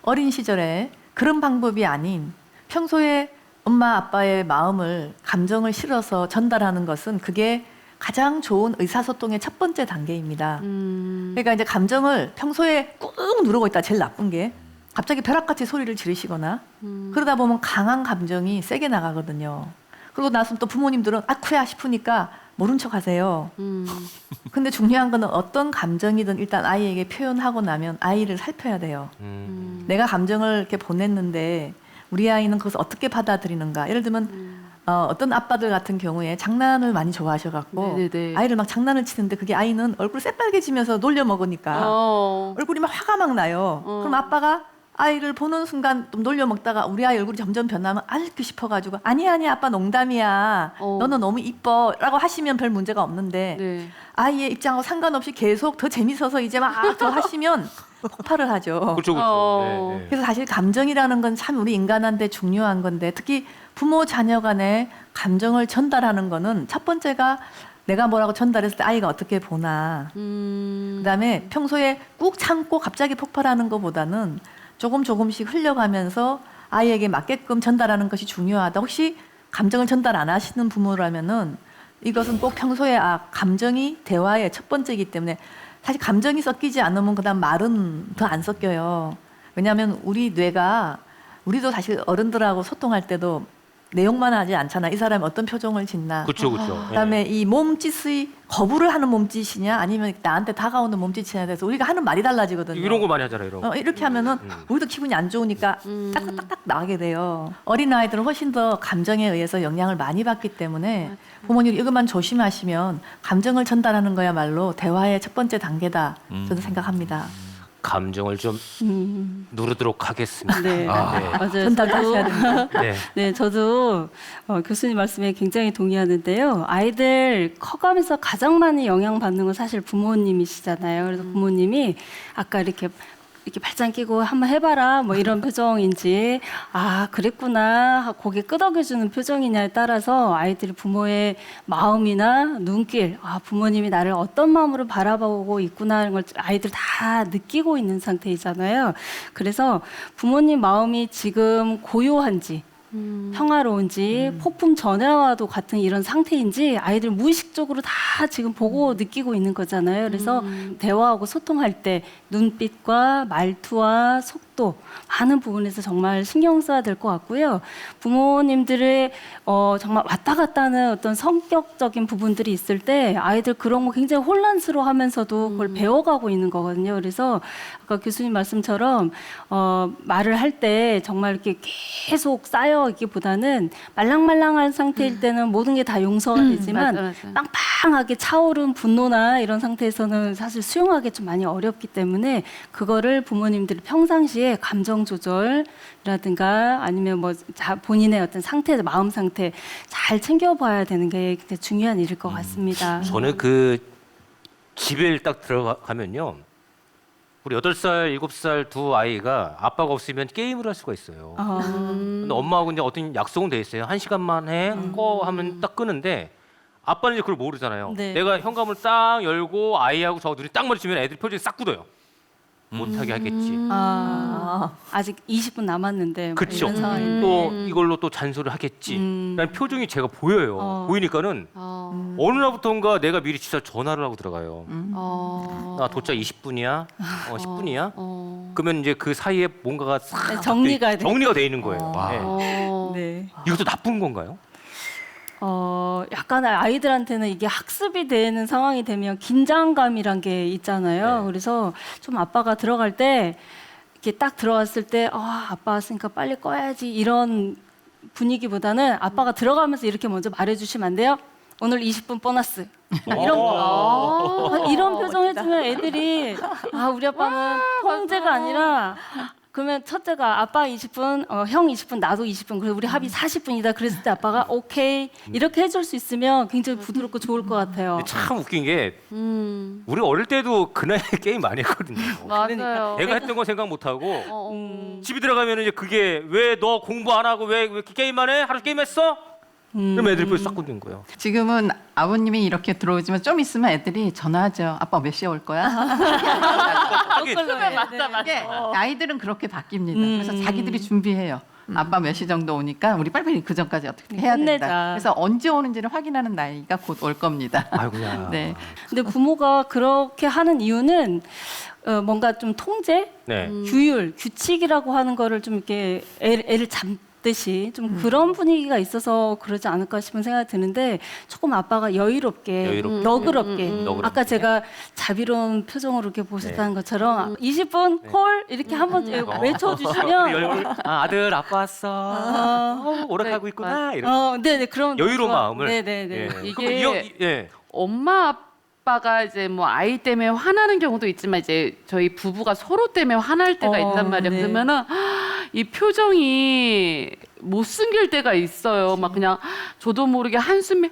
Speaker 4: 어린 시절에 그런 방법이 아닌 평소에 엄마 아빠의 마음을 감정을 실어서 전달하는 것은 그게 가장 좋은 의사소통의 첫 번째 단계입니다. 그러니까 이제 감정을 평소에 꾹 누르고 있다 제일 나쁜 게 갑자기 벼락같이 소리를 지르시거나 그러다 보면 강한 감정이 세게 나가거든요. 그러고 나서 또 부모님들은 아쿠야 싶으니까 모른 척 하세요. 근데 중요한 거는 어떤 감정이든 일단 아이에게 표현하고 나면 아이를 살펴야 돼요. 내가 감정을 이렇게 보냈는데 우리 아이는 그것을 어떻게 받아들이는가. 예를 들면 어떤 아빠들 같은 경우에 장난을 많이 좋아하셔갖고
Speaker 2: 네네네.
Speaker 4: 아이를 막 장난을 치는데 그게 아이는 얼굴 새빨개지면서 놀려 먹으니까 얼굴이 막 화가 막 나요. 그럼 아빠가 아이를 보는 순간 좀 놀려 먹다가 우리 아이 얼굴이 점점 변하면 앓고 싶어가지고 아니야 아빠 농담이야. 너는 너무 이뻐라고 하시면 별 문제가 없는데
Speaker 2: 네.
Speaker 4: 아이의 입장하고 상관없이 계속 더 재밌어서 이제 막 더 하시면 폭발을 하죠.
Speaker 1: 그렇죠, 그렇죠. 네, 네.
Speaker 4: 그래서 사실 감정이라는 건 참 우리 인간한테 중요한 건데 특히 부모 자녀 간의 감정을 전달하는 거는 첫 번째가 내가 뭐라고 전달했을 때 아이가 어떻게 보나. 그다음에 평소에 꾹 참고 갑자기 폭발하는 것보다는 조금씩 흘려가면서 아이에게 맞게끔 전달하는 것이 중요하다. 혹시 감정을 전달 안 하시는 부모라면은 이것은 꼭 평소에 감정이 대화의 첫 번째이기 때문에 사실 감정이 섞이지 않으면 그다음 말은 더 안 섞여요. 왜냐하면 우리 뇌가 우리도 사실 어른들하고 소통할 때도 내용만 하지 않잖아. 이 사람이 어떤 표정을 짓나.
Speaker 1: 그렇죠, 그렇죠.
Speaker 4: 그다음에 이 몸짓의 거부를 하는 몸짓이냐 아니면 나한테 다가오는 몸짓이냐에 대해서 우리가 하는 말이 달라지거든요.
Speaker 1: 이런 거 많이 하잖아요, 이런 거.
Speaker 4: 이렇게 하면은 우리도 기분이 안 좋으니까 딱딱딱 나가게 돼요. 어린 아이들은 훨씬 더 감정에 의해서 영향을 많이 받기 때문에 부모님이 이것만 조심하시면 감정을 전달하는 거야말로 대화의 첫 번째 단계다. 저는 생각합니다.
Speaker 1: 감정을 좀 누르도록 하겠습니다.
Speaker 5: 네, 맞아요.
Speaker 4: 전달 다시 해야 됩니다.
Speaker 1: 네.
Speaker 5: 네, 저도 교수님 말씀에 굉장히 동의하는데요. 아이들 커가면서 가장 많이 영향받는 건 사실 부모님이시잖아요. 그래서 부모님이 아까 이렇게 발짱 끼고 한번 해봐라 뭐 이런 표정인지 그랬구나 하고 고개 끄덕여주는 표정이냐에 따라서 아이들이 부모의 마음이나 눈길 부모님이 나를 어떤 마음으로 바라보고 있구나 하는 걸 아이들 다 느끼고 있는 상태이잖아요. 그래서 부모님 마음이 지금 고요한지 평화로운지 폭풍 전야와도 같은 이런 상태인지 아이들 무의식적으로 다 지금 보고 느끼고 있는 거잖아요. 그래서 대화하고 소통할 때 눈빛과 말투와 속도 많은 부분에서 정말 신경 써야 될 것 같고요. 부모님들의 정말 왔다 갔다 하는 어떤 성격적인 부분들이 있을 때 아이들 그런 거 굉장히 혼란스러워하면서도 그걸 배워가고 있는 거거든요. 그래서 아까 교수님 말씀처럼 말을 할 때 정말 이렇게 계속 쌓여 있기보다는 말랑말랑한 상태일 때는 모든 게 다 용서가 되지만
Speaker 2: 맞아.
Speaker 5: 빵빵하게 차오른 분노나 이런 상태에서는 사실 수용하기 좀 많이 어렵기 때문에 그거를 부모님들이 평상시에 감정 조절이라든가 아니면 뭐 본인의 어떤 상태, 마음 상태 잘 챙겨봐야 되는 게 굉장히 중요한 일일 것 같습니다.
Speaker 1: 저는 그 집에 딱 들어가면요. 우리 8살, 7살 두 아이가 아빠가 없으면 게임을 할 수가 있어요. 근데 엄마하고 이제 어떤 약속은 돼 있어요. 1시간만 해, 꺼 하면 딱 끄는데 아빠는 이제 그걸 모르잖아요.
Speaker 5: 네.
Speaker 1: 내가 현관문을 딱 열고 아이하고 저 둘이 딱 마주치면 애들이 표정이 싹 굳어요. 못하게 하겠지.
Speaker 5: 아직 20분 남았는데 뭐
Speaker 1: 그렇죠.
Speaker 5: 이런 상황인데.
Speaker 1: 또 이걸로 또 잔소리를 하겠지. 라는 표정이 제가 보여요. 보이니까는 어느 날부터인가 내가 미리 진짜 전화를 하고 들어가요. 나 도착 20분이야? 10분이야? 그러면 이제 그 사이에 뭔가가 싹
Speaker 5: 네, 정리가
Speaker 1: 돼 있는 거예요. 네.
Speaker 5: 네.
Speaker 1: 이것도 나쁜 건가요?
Speaker 5: 약간 아이들한테는 이게 학습이 되는 상황이 되면 긴장감이란 게 있잖아요.
Speaker 1: 네.
Speaker 5: 그래서 좀 아빠가 들어갈 때 이렇게 딱 들어갔을 때 아빠 왔으니까 빨리 꺼야지 이런 분위기보다는 아빠가 들어가면서 이렇게 먼저 말해주시면 안 돼요? 오늘 20분 보너스 이런 거 이런 표정 해주면 애들이 우리 아빠는 통제가 아니라 그러면 첫째가 아빠 20분, 형 20분, 나도 20분, 그래서 우리 합의 40분이다. 그랬을 때 아빠가 오케이 이렇게 해줄 수 있으면 굉장히 부드럽고 좋을 것 같아요.
Speaker 1: 근데 참 웃긴 게 우리가 어릴 때도 그 나이에 게임 많이 했거든요.
Speaker 2: 맞아요.
Speaker 1: 내가 했던 건 생각 못 하고 집에 들어가면 이제 그게 왜 너 공부 안 하고 왜 이렇게 게임만 해? 하루 게임했어? 그럼 애들이 싹 굳는 거예요.
Speaker 6: 지금은 아버님이 이렇게 들어오지만 좀 있으면 애들이 전화하죠. 아빠 몇 시에 올 거야? 이게 아이들은 그렇게 바뀝니다. 그래서 자기들이 준비해요. 아빠 몇 시 정도 오니까 우리 빨리빨리 그 전까지 어떻게 해야 된다.
Speaker 5: 혼내자.
Speaker 6: 그래서 언제 오는지를 확인하는 나이가 곧 올 겁니다.
Speaker 1: 아이고야.
Speaker 6: 네.
Speaker 5: 근데 부모가 그렇게 하는 이유는 뭔가 좀 통제,
Speaker 1: 네.
Speaker 5: 규율, 규칙이라고 하는 거를 좀 이렇게 애를 잡듯이 좀 그런 분위기가 있어서 그러지 않을까 싶은 생각이 드는데 조금 아빠가 여유롭게, 너그럽게
Speaker 1: 너그럽게.
Speaker 5: 아까 제가 자비로운 표정으로 이렇게 보셨다는 것처럼 20분 콜 이렇게 한번 외쳐주시면
Speaker 1: 아들 아빠 왔어. 오락하고 있구나. 이런
Speaker 5: 네네 그런
Speaker 1: 여유로운 마음을.
Speaker 5: 네네네
Speaker 1: 예.
Speaker 2: 이게
Speaker 1: 예.
Speaker 2: 엄마 아빠가 이제 뭐 아이 때문에 화나는 경우도 있지만 이제 저희 부부가 서로 때문에 화날 때가 있단 말이에요.
Speaker 5: 네.
Speaker 2: 그러면은 이 표정이 못 숨길 때가 있어요. 막 그냥 저도 모르게 한숨이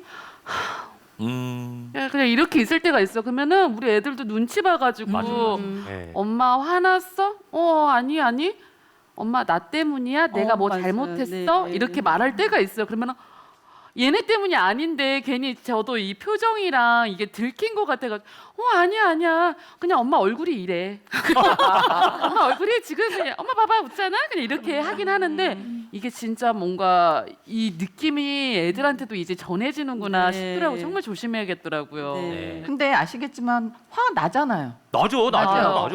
Speaker 2: 그냥 이렇게 있을 때가 있어. 그러면은 우리 애들도 눈치 봐가지고
Speaker 1: 예.
Speaker 2: 엄마 화났어? 아니. 엄마 나 때문이야? 내가 뭐
Speaker 5: 맞아요.
Speaker 2: 잘못했어?
Speaker 5: 네.
Speaker 2: 이렇게 말할 때가 있어요. 그러면은 얘네 때문이 아닌데 괜히 저도 이 표정이랑 이게 들킨 것 같아가지고 아니야 그냥 엄마 얼굴이 이래 엄마 얼굴이 지금 그냥 엄마 봐봐 웃잖아 그냥 이렇게 하긴 하는데 이게 진짜 뭔가 이 느낌이 애들한테도 이제 전해지는구나
Speaker 5: 네.
Speaker 2: 싶더라고. 정말 조심해야겠더라고요.
Speaker 5: 네.
Speaker 6: 근데 아시겠지만 화 나잖아요.
Speaker 1: 맞아.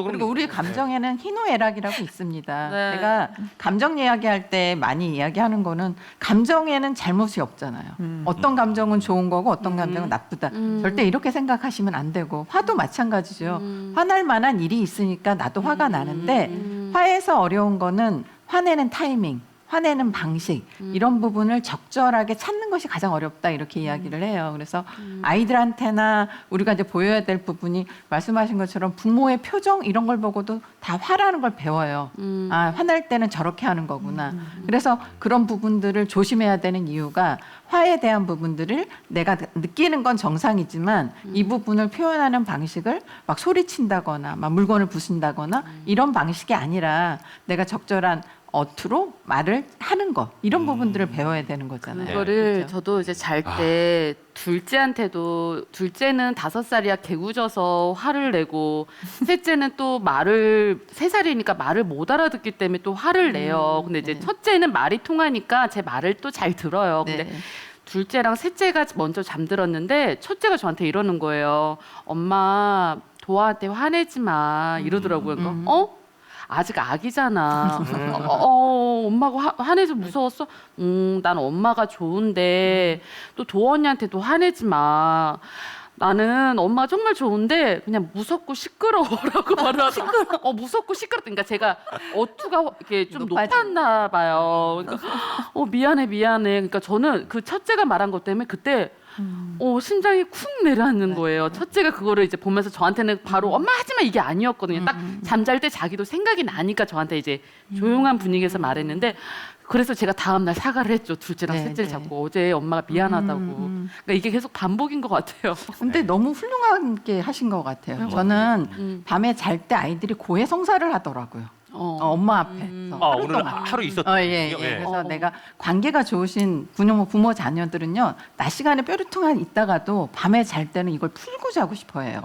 Speaker 6: 그리고 우리 감정에는 희노애락이라고 있습니다.
Speaker 2: 네.
Speaker 6: 제가 감정 이야기할 때 많이 이야기하는 거는 감정에는 잘못이 없잖아요. 어떤 감정은 좋은 거고 어떤 감정은 나쁘다. 절대 이렇게 생각하시면 안 되고 화도 마찬가지죠. 화날 만한 일이 있으니까 나도 화가 나는데 화에서 어려운 거는 화내는 타이밍. 화내는 방식 이런 부분을 적절하게 찾는 것이 가장 어렵다 이렇게 이야기를 해요. 그래서 아이들한테나 우리가 이제 보여야 될 부분이 말씀하신 것처럼 부모의 표정 이런 걸 보고도 다 화라는 걸 배워요. 화날 때는 저렇게 하는 거구나. 그래서 그런 부분들을 조심해야 되는 이유가 화에 대한 부분들을 내가 느끼는 건 정상이지만 이 부분을 표현하는 방식을 막 소리친다거나 막 물건을 부순다거나 이런 방식이 아니라 내가 적절한 어투로 말을 하는 거 이런 부분들을 배워야 되는 거잖아요.
Speaker 2: 그거를
Speaker 6: 그렇죠?
Speaker 2: 저도 이제 잘 때 둘째한테도 둘째는 5살이야 개구져서 화를 내고 셋째는 또 말을 3살이니까 말을 못 알아듣기 때문에 또 화를 내요. 근데 이제
Speaker 6: 네.
Speaker 2: 첫째는 말이 통하니까 제 말을 또 잘 들어요. 근데
Speaker 6: 네.
Speaker 2: 둘째랑 셋째가 먼저 잠들었는데 첫째가 저한테 이러는 거예요. 엄마 도아한테 화내지 마 이러더라고요. 그러니까 아직 아기잖아. 엄마가 화내서 무서웠어? 난 엄마가 좋은데 또 도아 언니한테도 화내지 마. 나는 엄마가 정말 좋은데 그냥 무섭고 시끄러워라고 말하더라고. 무섭고 시끄럽다. 그러니까 제가 어투가 이렇게 좀 높았나 봐요. 그러니까 미안해. 그러니까 저는 그 첫째가 말한 것 때문에 그때 심장이 쿵 내려앉는 거예요. 첫째가 그거를 이제 보면서 저한테는 바로 엄마 하지 마 이게 아니었거든요. 딱 잠잘 때 자기도 생각이 나니까 저한테 이제 조용한 분위기에서 말했는데 그래서 제가 다음 날 사과를 했죠. 둘째랑
Speaker 6: 네,
Speaker 2: 셋째를
Speaker 6: 네.
Speaker 2: 잡고 어제 엄마가 미안하다고. 그러니까 이게 계속 반복인 것 같아요.
Speaker 6: 근데 너무 훌륭하게 하신 것 같아요. 저는 밤에 잘 때 아이들이 고해성사를 하더라고요. 엄마 앞에서.
Speaker 1: 오늘 하루 있었던
Speaker 6: 예.
Speaker 1: 일이요? 예.
Speaker 6: 그래서 내가 관계가 좋으신 부모 자녀들은요, 낮 시간에 뾰루퉁한 있다가도 밤에 잘 때는 이걸 풀고 자고 싶어해요.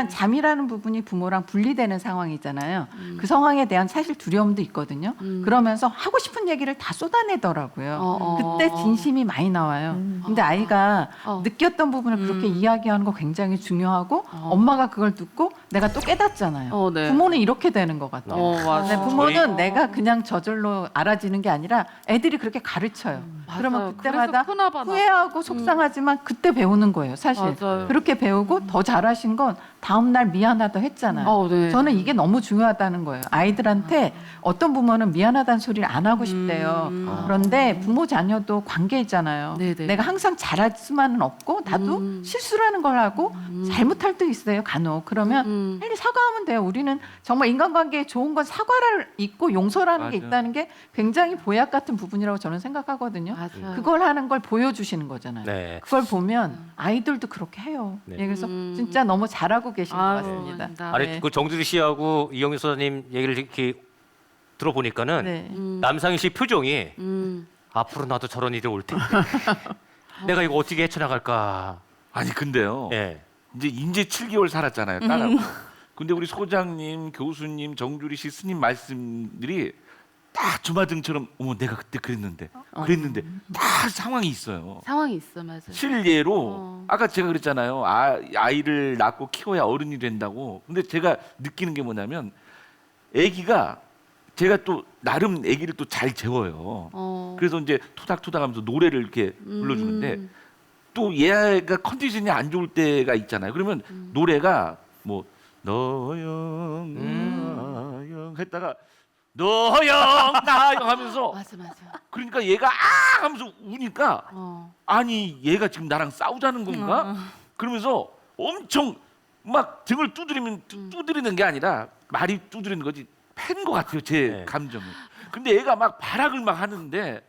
Speaker 6: 잠이라는 부분이 부모랑 분리되는 상황이잖아요. 그 상황에 대한 사실 두려움도 있거든요. 그러면서 하고 싶은 얘기를 다 쏟아내더라고요. 그때 진심이 많이 나와요. 근데 아이가 느꼈던 부분을 그렇게 이야기하는 거 굉장히 중요하고 엄마가 그걸 듣고 내가 또 깨닫잖아요.
Speaker 2: 네.
Speaker 6: 부모는 이렇게 되는 것 같아요.
Speaker 2: 맞아.
Speaker 6: 네, 부모는 내가 그냥 저절로 알아지는 게 아니라 애들이 그렇게 가르쳐요. 그러면
Speaker 2: 맞아요.
Speaker 6: 그때마다
Speaker 2: 그래서 크나 봐, 나.
Speaker 6: 후회하고 속상하지만 그때 배우는 거예요. 사실
Speaker 2: 맞아요.
Speaker 6: 그렇게 배우고 더 잘하신 건 다음 날 미안하다 했잖아요.
Speaker 2: 네.
Speaker 6: 저는 이게 너무 중요하다는 거예요. 아이들한테 어떤 부모는 미안하다는 소리를 안 하고 싶대요. 그런데 부모 자녀도 관계 있잖아요.
Speaker 2: 네네.
Speaker 6: 내가 항상 잘할 수만은 없고 나도 실수라는 걸 하고 잘못할 때 있어요. 간혹 그러면 빨리 사과하면 돼요. 우리는 정말 인간관계에 좋은 건 사과를 있고 용서라는 게
Speaker 3: 맞아.
Speaker 6: 있다는 게 굉장히 보약 같은 부분이라고 저는 생각하거든요.
Speaker 2: 맞아요.
Speaker 6: 그걸 하는 걸 보여주시는 거잖아요.
Speaker 1: 네.
Speaker 6: 그걸 보면 아이들도 그렇게 해요.
Speaker 1: 네.
Speaker 6: 예, 그래서 진짜 너무 잘하고 계신 것 같습니다.
Speaker 1: 아니
Speaker 6: 네.
Speaker 1: 그 정주리 씨하고 이영희 소장님 얘기를 이렇게 들어보니까는
Speaker 6: 네.
Speaker 1: 남상희 씨 표정이
Speaker 2: 음.
Speaker 1: 앞으로 나도 저런 일이 올 텐데 내가 이거 어떻게 헤쳐나갈까.
Speaker 3: 아니 근데요.
Speaker 1: 예.
Speaker 3: 이제 7개월 살았잖아요. 딸하고. 근데 우리 소장님, 교수님, 정주리 씨 스님 말씀들이 다 주마등처럼 어머 내가 그때 그랬는데 다 상황이 있어요.
Speaker 2: 상황이 있어, 맞아요.
Speaker 3: 실례로 아까 제가 그랬잖아요. 아이를 낳고 키워야 어른이 된다고. 근데 제가 느끼는 게 뭐냐면 아기가 제가 또 나름 아기를 또 잘 재워요. 그래서 이제 토닥토닥하면서 노래를 이렇게 불러주는데 또 얘가 컨디션이 안 좋을 때가 있잖아요. 그러면 노래가 뭐 너영 나영 했다가 너영 나영 하면서
Speaker 2: 맞아.
Speaker 3: 그러니까 얘가 하면서 우니까 아니 얘가 지금 나랑 싸우자는 건가? 그러면서 엄청 막 등을 두드리는 게 아니라 말이 두드리는 거지 팬 것 같아요 제
Speaker 1: 네.
Speaker 3: 감정을. 근데 얘가 막 발악을 막 하는데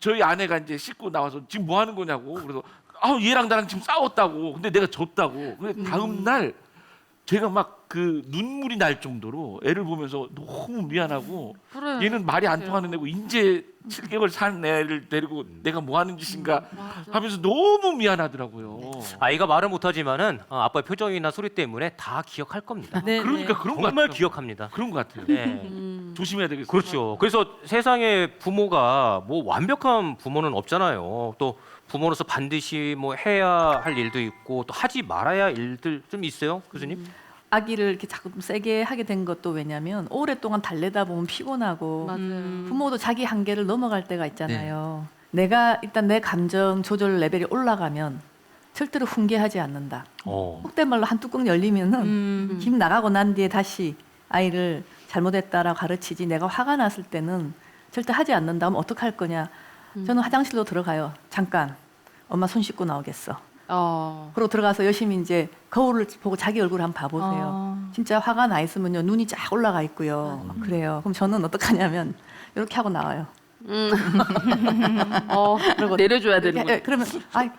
Speaker 3: 저희 아내가 이제 씻고 나와서 지금 뭐 하는 거냐고 그래서 얘랑 나랑 지금 싸웠다고. 근데 내가 졌다고. 근데 다음 날 제가 막 그 눈물이 날 정도로 애를 보면서 너무 미안하고
Speaker 2: 그래.
Speaker 3: 얘는 말이 안 통하는 애고 이제 7개월 산 애를 데리고 내가 뭐 하는 짓인가 하면서 너무 미안하더라고요.
Speaker 1: 아이가 말을 못하지만은 아빠의 표정이나 소리 때문에 다 기억할 겁니다.
Speaker 3: 그러니까 그런 것
Speaker 1: 정말
Speaker 3: 같아요.
Speaker 1: 기억합니다.
Speaker 3: 그런 것 같아요.
Speaker 1: 네.
Speaker 3: 조심해야 되겠어요.
Speaker 1: 그렇죠. 그래서 세상에 부모가 뭐 완벽한 부모는 없잖아요. 또 부모로서 반드시 뭐 해야 할 일도 있고 또 하지 말아야 할 일들 좀 있어요, 교수님?
Speaker 4: 아기를 이렇게 자꾸 좀 세게 하게 된 것도 왜냐면 오랫동안 달래다 보면 피곤하고
Speaker 2: 맞아요.
Speaker 4: 부모도 자기 한계를 넘어갈 때가 있잖아요. 내가 일단 내 감정 조절 레벨이 올라가면 절대로 훈계하지 않는다. 속된 말로 한 뚜껑 열리면은 김 나가고 난 뒤에 다시 아이를 잘못했다라고 가르치지 내가 화가 났을 때는 절대 하지 않는다 하면 어떡할 거냐. 저는 화장실로 들어가요. 잠깐 엄마 손 씻고 나오겠어. 그리고 들어가서 열심히 이제 거울을 보고 자기 얼굴 한번 봐보세요. 진짜 화가 나 있으면요 눈이 쫙 올라가 있고요. 막 그래요. 그럼 저는 어떡하냐면 이렇게 하고 나와요.
Speaker 2: 그리고 내려줘야 되는
Speaker 4: 예,
Speaker 2: 거.
Speaker 4: 그러면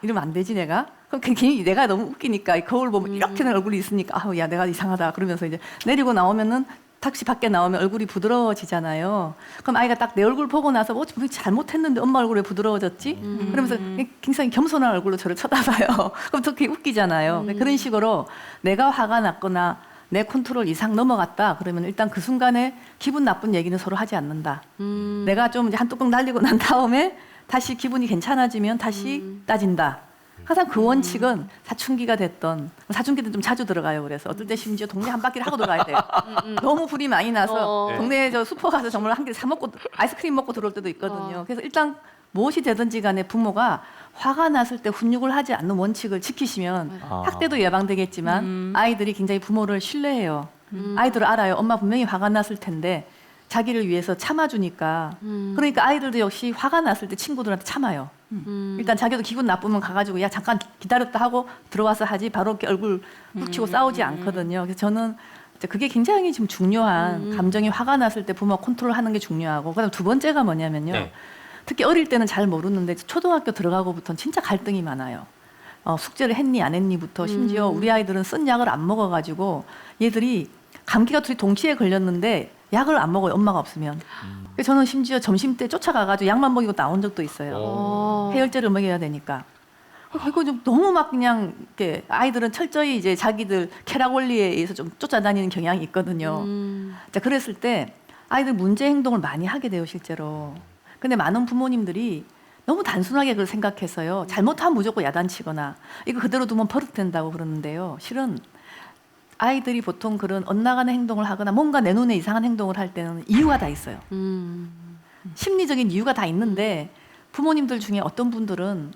Speaker 4: 이러면 안 되지 내가. 그럼 괜히 내가 너무 웃기니까 이 거울 보면 이렇게 된 얼굴이 있으니까 야 내가 이상하다 그러면서 이제 내리고 나오면은 택시 밖에 나오면 얼굴이 부드러워지잖아요. 그럼 아이가 딱 내 얼굴 보고 나서 뭐 잘못했는데 엄마 얼굴 왜 부드러워졌지? 그러면서 굉장히 겸손한 얼굴로 저를 쳐다봐요. 그럼 더 그게 웃기잖아요. 그런 식으로 내가 화가 났거나 내 컨트롤 이상 넘어갔다 그러면 일단 그 순간에 기분 나쁜 얘기는 서로 하지 않는다. 내가 좀 이제 한 뚜껑 날리고 난 다음에 다시 기분이 괜찮아지면 다시 따진다. 항상 그 원칙은 사춘기가 됐던, 사춘기는 좀 자주 들어가요. 그래서 어떨 때 심지어 동네 한 바퀴를 하고 들어가야 돼요. 너무 불이 많이 나서 동네에 저 슈퍼 가서 정말 한 개 사 먹고 아이스크림 먹고 들어올 때도 있거든요. 그래서 일단 무엇이 되든지 간에 부모가 화가 났을 때 훈육을 하지 않는 원칙을 지키시면 학대도 예방되겠지만 아이들이 굉장히 부모를 신뢰해요. 아이들은 알아요. 엄마 분명히 화가 났을 텐데 자기를 위해서 참아주니까. 그러니까 아이들도 역시 화가 났을 때 친구들한테 참아요. 일단 자기도 기분 나쁘면 가가지고 야 잠깐 기다렸다 하고 들어와서 하지 바로 이렇게 얼굴 훅치고 싸우지 않거든요. 그래서 저는 그게 굉장히 지금 중요한 감정이 화가 났을 때 부모가 컨트롤하는 게 중요하고 그다음 두 번째가 뭐냐면요.
Speaker 1: 네.
Speaker 4: 특히 어릴 때는 잘 모르는데 초등학교 들어가고부터는 진짜 갈등이 많아요. 숙제를 했니 안 했니부터 심지어 우리 아이들은 쓴 약을 안 먹어가지고 얘들이 감기가 둘이 동시에 걸렸는데 약을 안 먹어요. 엄마가 없으면. 그래서 저는 심지어 점심 때 쫓아가가지고 약만 먹이고 나온 적도 있어요. 해열제를 먹여야 되니까. 그리고 좀 너무 막 그냥 이렇게 아이들은 철저히 이제 자기들 쾌락 원리에 의해서 좀 쫓아다니는 경향이 있거든요. 자, 그랬을 때 아이들 문제 행동을 많이 하게 돼요, 실제로. 근데 많은 부모님들이 너무 단순하게 그걸 생각해서요. 잘못하면 무조건 야단치거나 이거 그대로 두면 버릇된다고 그러는데요. 실은 아이들이 보통 그런 엇나가는 행동을 하거나 뭔가 내 눈에 이상한 행동을 할 때는 이유가 다 있어요. 심리적인 이유가 다 있는데 부모님들 중에 어떤 분들은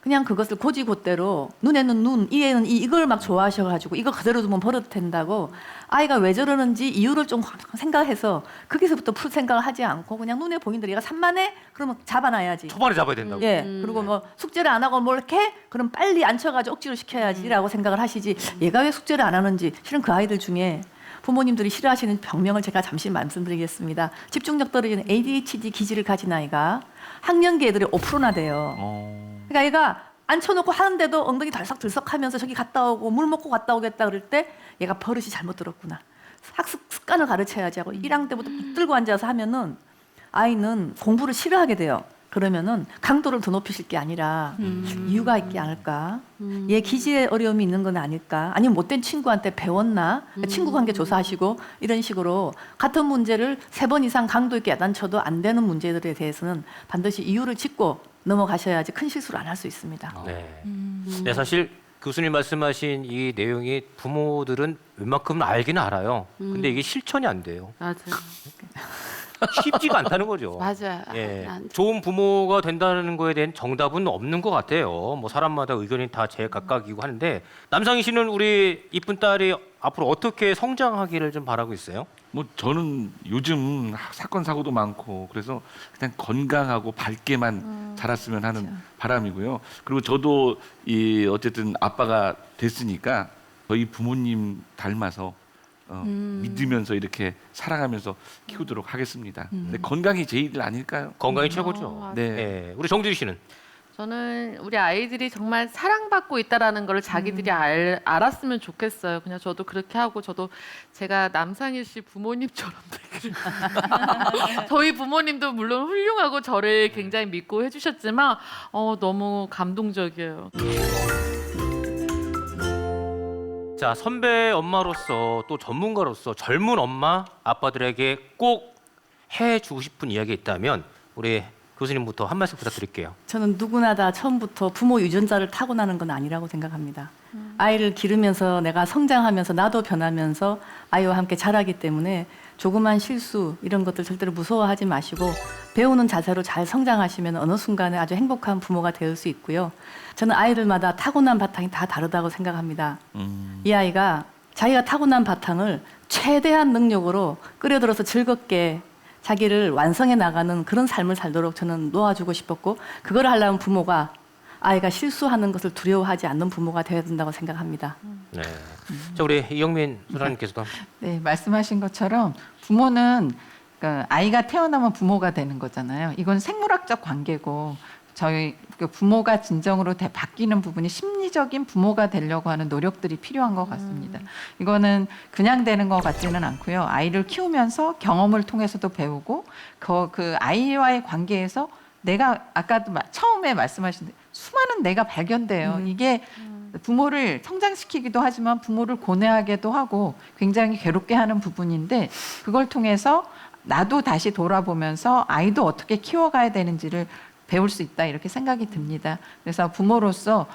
Speaker 4: 그냥 그것을 고지고대로 눈에는 눈, 이에는 이 이걸 막 좋아하셔가지고 이거 그대로 두면 버릇된다고 아이가 왜 저러는지 이유를 좀 생각해서 거기서부터 풀 생각을 하지 않고 그냥 눈에 보이는 대로 얘가 산만해? 그러면 잡아놔야지.
Speaker 1: 초반에 잡아야 된다고.
Speaker 4: 예. 그리고 뭐 숙제를 안 하고 뭘 이렇게? 그럼 빨리 앉혀가지고 억지로 시켜야지라고 생각을 하시지. 얘가 왜 숙제를 안 하는지 실은 그 아이들 중에 부모님들이 싫어하시는 병명을 제가 잠시 말씀드리겠습니다. 집중력 떨어지는 ADHD 기질을 가진 아이가 학년기 애들이 5%나 돼요. 그러니까 얘가 앉혀놓고 하는데도 엉덩이 덜썩덜썩하면서 저기 갔다 오고 물 먹고 갔다 오겠다 그럴 때 얘가 버릇이 잘못 들었구나. 학습 습관을 가르쳐야지 하고 1학년 때부터 붙들고 앉아서 하면은 아이는 공부를 싫어하게 돼요. 그러면은 강도를 더 높이실 게 아니라 이유가 있지 않을까? 얘 기질에 어려움이 있는 건 아닐까? 아니면 못된 친구한테 배웠나? 친구 관계 조사하시고 이런 식으로 같은 문제를 3번 이상 강도 있게 야단쳐도 안 되는 문제들에 대해서는 반드시 이유를 짓고 넘어가셔야지 큰 실수를 안 할 수 있습니다.
Speaker 1: 네. 네, 사실 교수님 말씀하신 이 내용이 부모들은 웬만큼은 알기는 알아요. 근데 이게 실천이 안 돼요.
Speaker 2: 맞아요.
Speaker 1: 쉽지가 않다는 거죠.
Speaker 2: 맞아요.
Speaker 1: 예, 좋은 부모가 된다는 거에 대한 정답은 없는 것 같아요. 뭐 사람마다 의견이 다 제각각이고 하는데 남상희 씨는 우리 이쁜 딸이 앞으로 어떻게 성장하기를 좀 바라고 있어요?
Speaker 3: 뭐 저는 요즘 사건 사고도 많고 그래서 그냥 건강하고 밝게만 자랐으면 하는 바람이고요. 그리고 저도 이 어쨌든 아빠가 됐으니까 저희 부모님 닮아서 믿으면서 이렇게 사랑하면서 키우도록 하겠습니다. 근데 건강이 제일 아닐까요?
Speaker 1: 건강이 최고죠.
Speaker 3: 네.
Speaker 1: 예, 우리 정주희 씨는
Speaker 2: 저는 우리 아이들이 정말 사랑받고 있다라는 걸 자기들이 알았으면 좋겠어요. 그냥 저도 그렇게 하고 저도 제가 남상희 씨 부모님처럼 되기를. 저희 부모님도 물론 훌륭하고 저를 굉장히 믿고 해주셨지만 너무 감동적이에요.
Speaker 1: 자, 선배 엄마로서 또 전문가로서 젊은 엄마 아빠들에게 꼭 해주고 싶은 이야기 있다면 우리 교수님부터 한 말씀 부탁드릴게요.
Speaker 4: 저는 누구나 다 처음부터 부모 유전자를 타고나는 건 아니라고 생각합니다. 아이를 기르면서 내가 성장하면서 나도 변하면서 아이와 함께 자라기 때문에 조그만 실수 이런 것들 절대로 무서워하지 마시고 배우는 자세로 잘 성장하시면 어느 순간에 아주 행복한 부모가 될 수 있고요. 저는 아이들마다 타고난 바탕이 다 다르다고 생각합니다. 이 아이가 자기가 타고난 바탕을 최대한 능력으로 끌어들여서 즐겁게 자기를 완성해 나가는 그런 삶을 살도록 저는 놓아주고 싶었고 그걸 하려면 부모가 아이가 실수하는 것을 두려워하지 않는 부모가 되어야 된다고 생각합니다.
Speaker 1: 네. 자, 우리 이영민 소장님께서도
Speaker 6: 네, 말씀하신 것처럼 부모는 그러니까 아이가 태어나면 부모가 되는 거잖아요. 이건 생물학적 관계고 저희 그 부모가 진정으로 바뀌는 부분이 심리적인 부모가 되려고 하는 노력들이 필요한 것 같습니다. 이거는 그냥 되는 것 같지는 않고요. 아이를 키우면서 경험을 통해서도 배우고 그 아이와의 관계에서 내가 아까도 처음에 말씀하신 수많은 내가 발견돼요. 이게 부모를 성장시키기도 하지만 부모를 고뇌하게도 하고 굉장히 괴롭게 하는 부분인데 그걸 통해서 나도 다시 돌아보면서 아이도 어떻게 키워가야 되는지를 배울 수 있다 이렇게 생각이 듭니다. 그래서 부모로서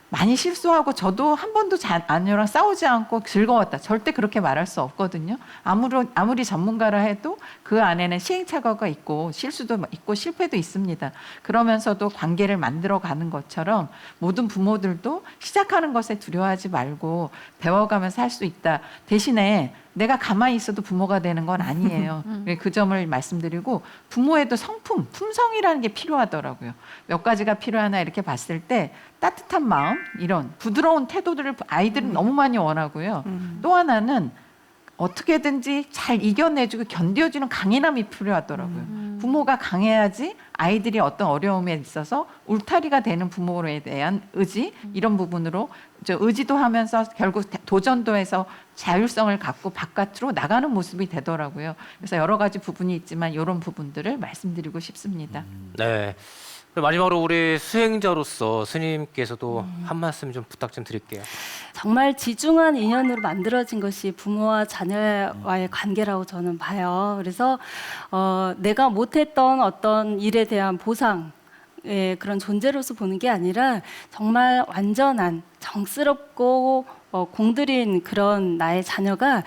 Speaker 6: 많이 실수하고 저도 한 번도 자녀랑 싸우지 않고 즐거웠다. 절대 그렇게 말할 수 없거든요. 아무리 전문가라 해도 그 안에는 시행착오가 있고 실수도 있고 실패도 있습니다. 그러면서도 관계를 만들어가는 것처럼 모든 부모들도 시작하는 것에 두려워하지 말고 배워가면서 할 수 있다. 대신에 내가 가만히 있어도 부모가 되는 건 아니에요. 그 점을 말씀드리고 부모에도 품성이라는 게 필요하더라고요. 몇 가지가 필요하나 이렇게 봤을 때 따뜻한 마음, 이런 부드러운 태도들을 아이들은 너무 많이 원하고요. 또 하나는 어떻게든지 잘 이겨내주고 견뎌주는 강인함이 필요하더라고요. 부모가 강해야지 아이들이 어떤 어려움에 있어서 울타리가 되는 부모에 대한 의지 이런 부분으로 의지도 하면서 결국 도전도 해서 자율성을 갖고 바깥으로 나가는 모습이 되더라고요. 그래서 여러 가지 부분이 있지만 이런 부분들을 말씀드리고 싶습니다.
Speaker 1: 네. 마지막으로 우리 수행자로서 스님께서도 한 말씀 좀 부탁 좀 드릴게요.
Speaker 5: 정말 지중한 인연으로 만들어진 것이 부모와 자녀와의 관계라고 저는 봐요. 그래서 내가 못했던 어떤 일에 대한 보상 그런 존재로서 보는 게 아니라 정말 완전한 정스럽고 공들인 그런 나의 자녀가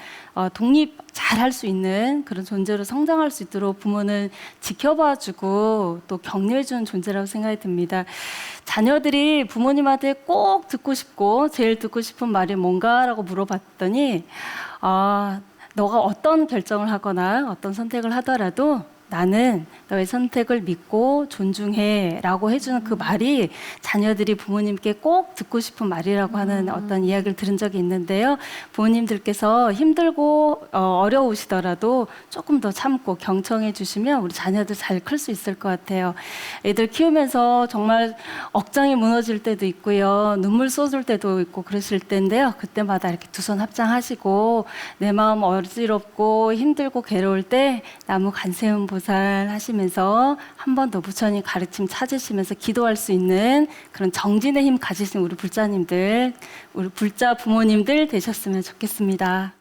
Speaker 5: 독립 잘 할 수 있는 그런 존재로 성장할 수 있도록 부모는 지켜봐주고 또 격려해주는 존재라고 생각이 듭니다. 자녀들이 부모님한테 꼭 듣고 싶고 제일 듣고 싶은 말이 뭔가라고 물어봤더니 너가 어떤 결정을 하거나 어떤 선택을 하더라도 나는 너의 선택을 믿고 존중해 라고 해주는 그 말이 자녀들이 부모님께 꼭 듣고 싶은 말이라고 하는 어떤 이야기를 들은 적이 있는데요. 부모님들께서 힘들고 어려우시더라도 조금 더 참고 경청해 주시면 우리 자녀들 잘 클 수 있을 것 같아요. 애들 키우면서 정말 억장이 무너질 때도 있고요. 눈물 쏟을 때도 있고 그러실 텐데요. 그때마다 이렇게 두 손 합장하시고 내 마음 어지럽고 힘들고 괴로울 때 나무 간세음 보살 하시면서 한 번 더 부처님 가르침 찾으시면서 기도할 수 있는 그런 정진의 힘 가지신 우리 불자님들, 우리 불자 부모님들 되셨으면 좋겠습니다.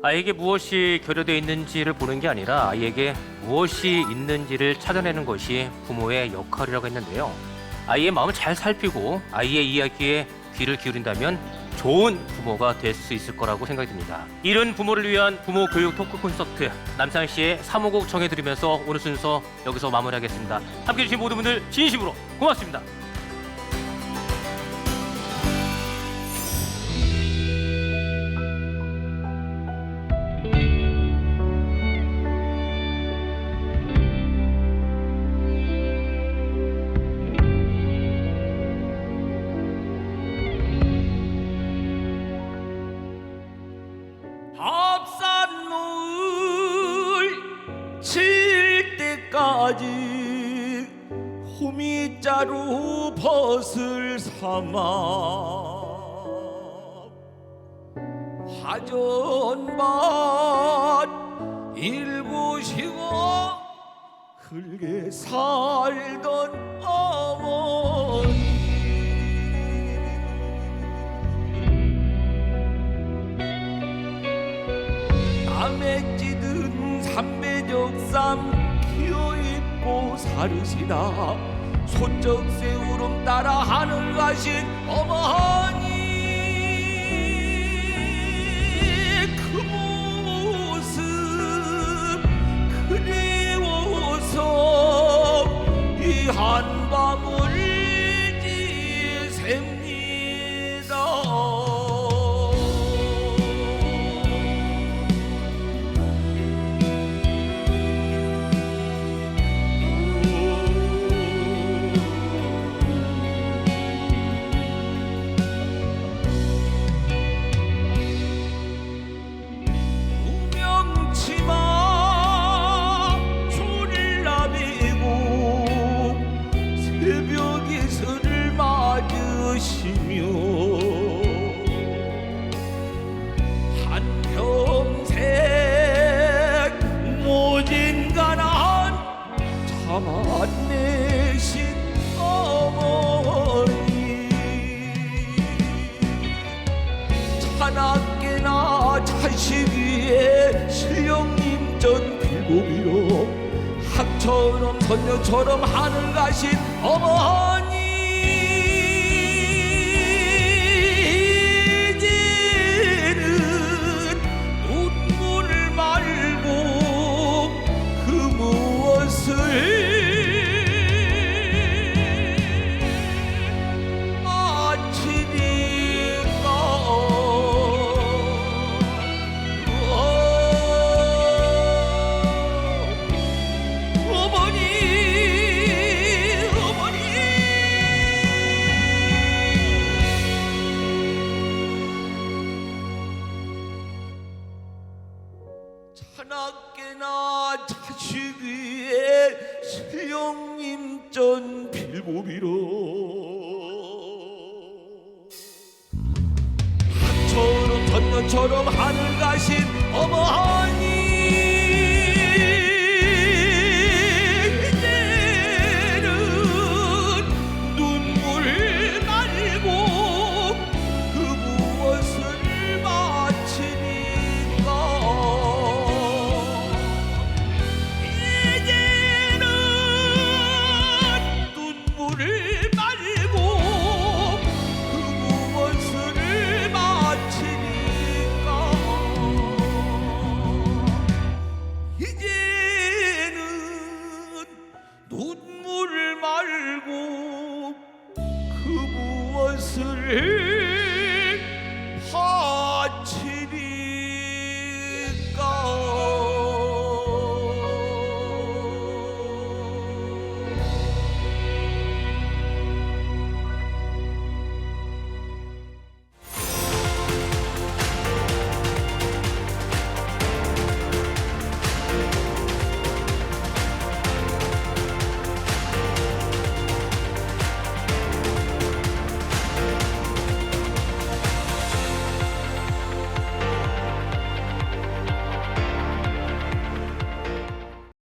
Speaker 1: 아이에게 무엇이 결여되어 있는지를 보는 게 아니라 아이에게 무엇이 있는지를 찾아내는 것이 부모의 역할이라고 했는데요. 아이의 마음을 잘 살피고 아이의 이야기에 귀를 기울인다면 좋은 부모가 될 수 있을 거라고 생각이 듭니다. 이른 부모를 위한 부모 교육 토크 콘서트 남창희의 3호곡 정해드리면서 오늘 순서 여기서 마무리하겠습니다. 함께해 주신 모든 분들 진심으로 고맙습니다.
Speaker 7: 때까지 호미자루 벗을 삼아 화전밭 일구시고 흙에 살던 어머니 남에 찌든 삼배적삼 기어입고 사르시다 소쩍 새우름 따라 하늘 가신 어머니 그 모습 그리워서 이 한밤을 지셉니다. 위에 신령님 전 빌고비로 학처럼 선녀처럼 하늘 가신 어머니 이제는 눈물을 말고 그 무엇을 하나께나 자식 위에 신령님 전 빌고비로 학처럼 전년처럼 하늘 가신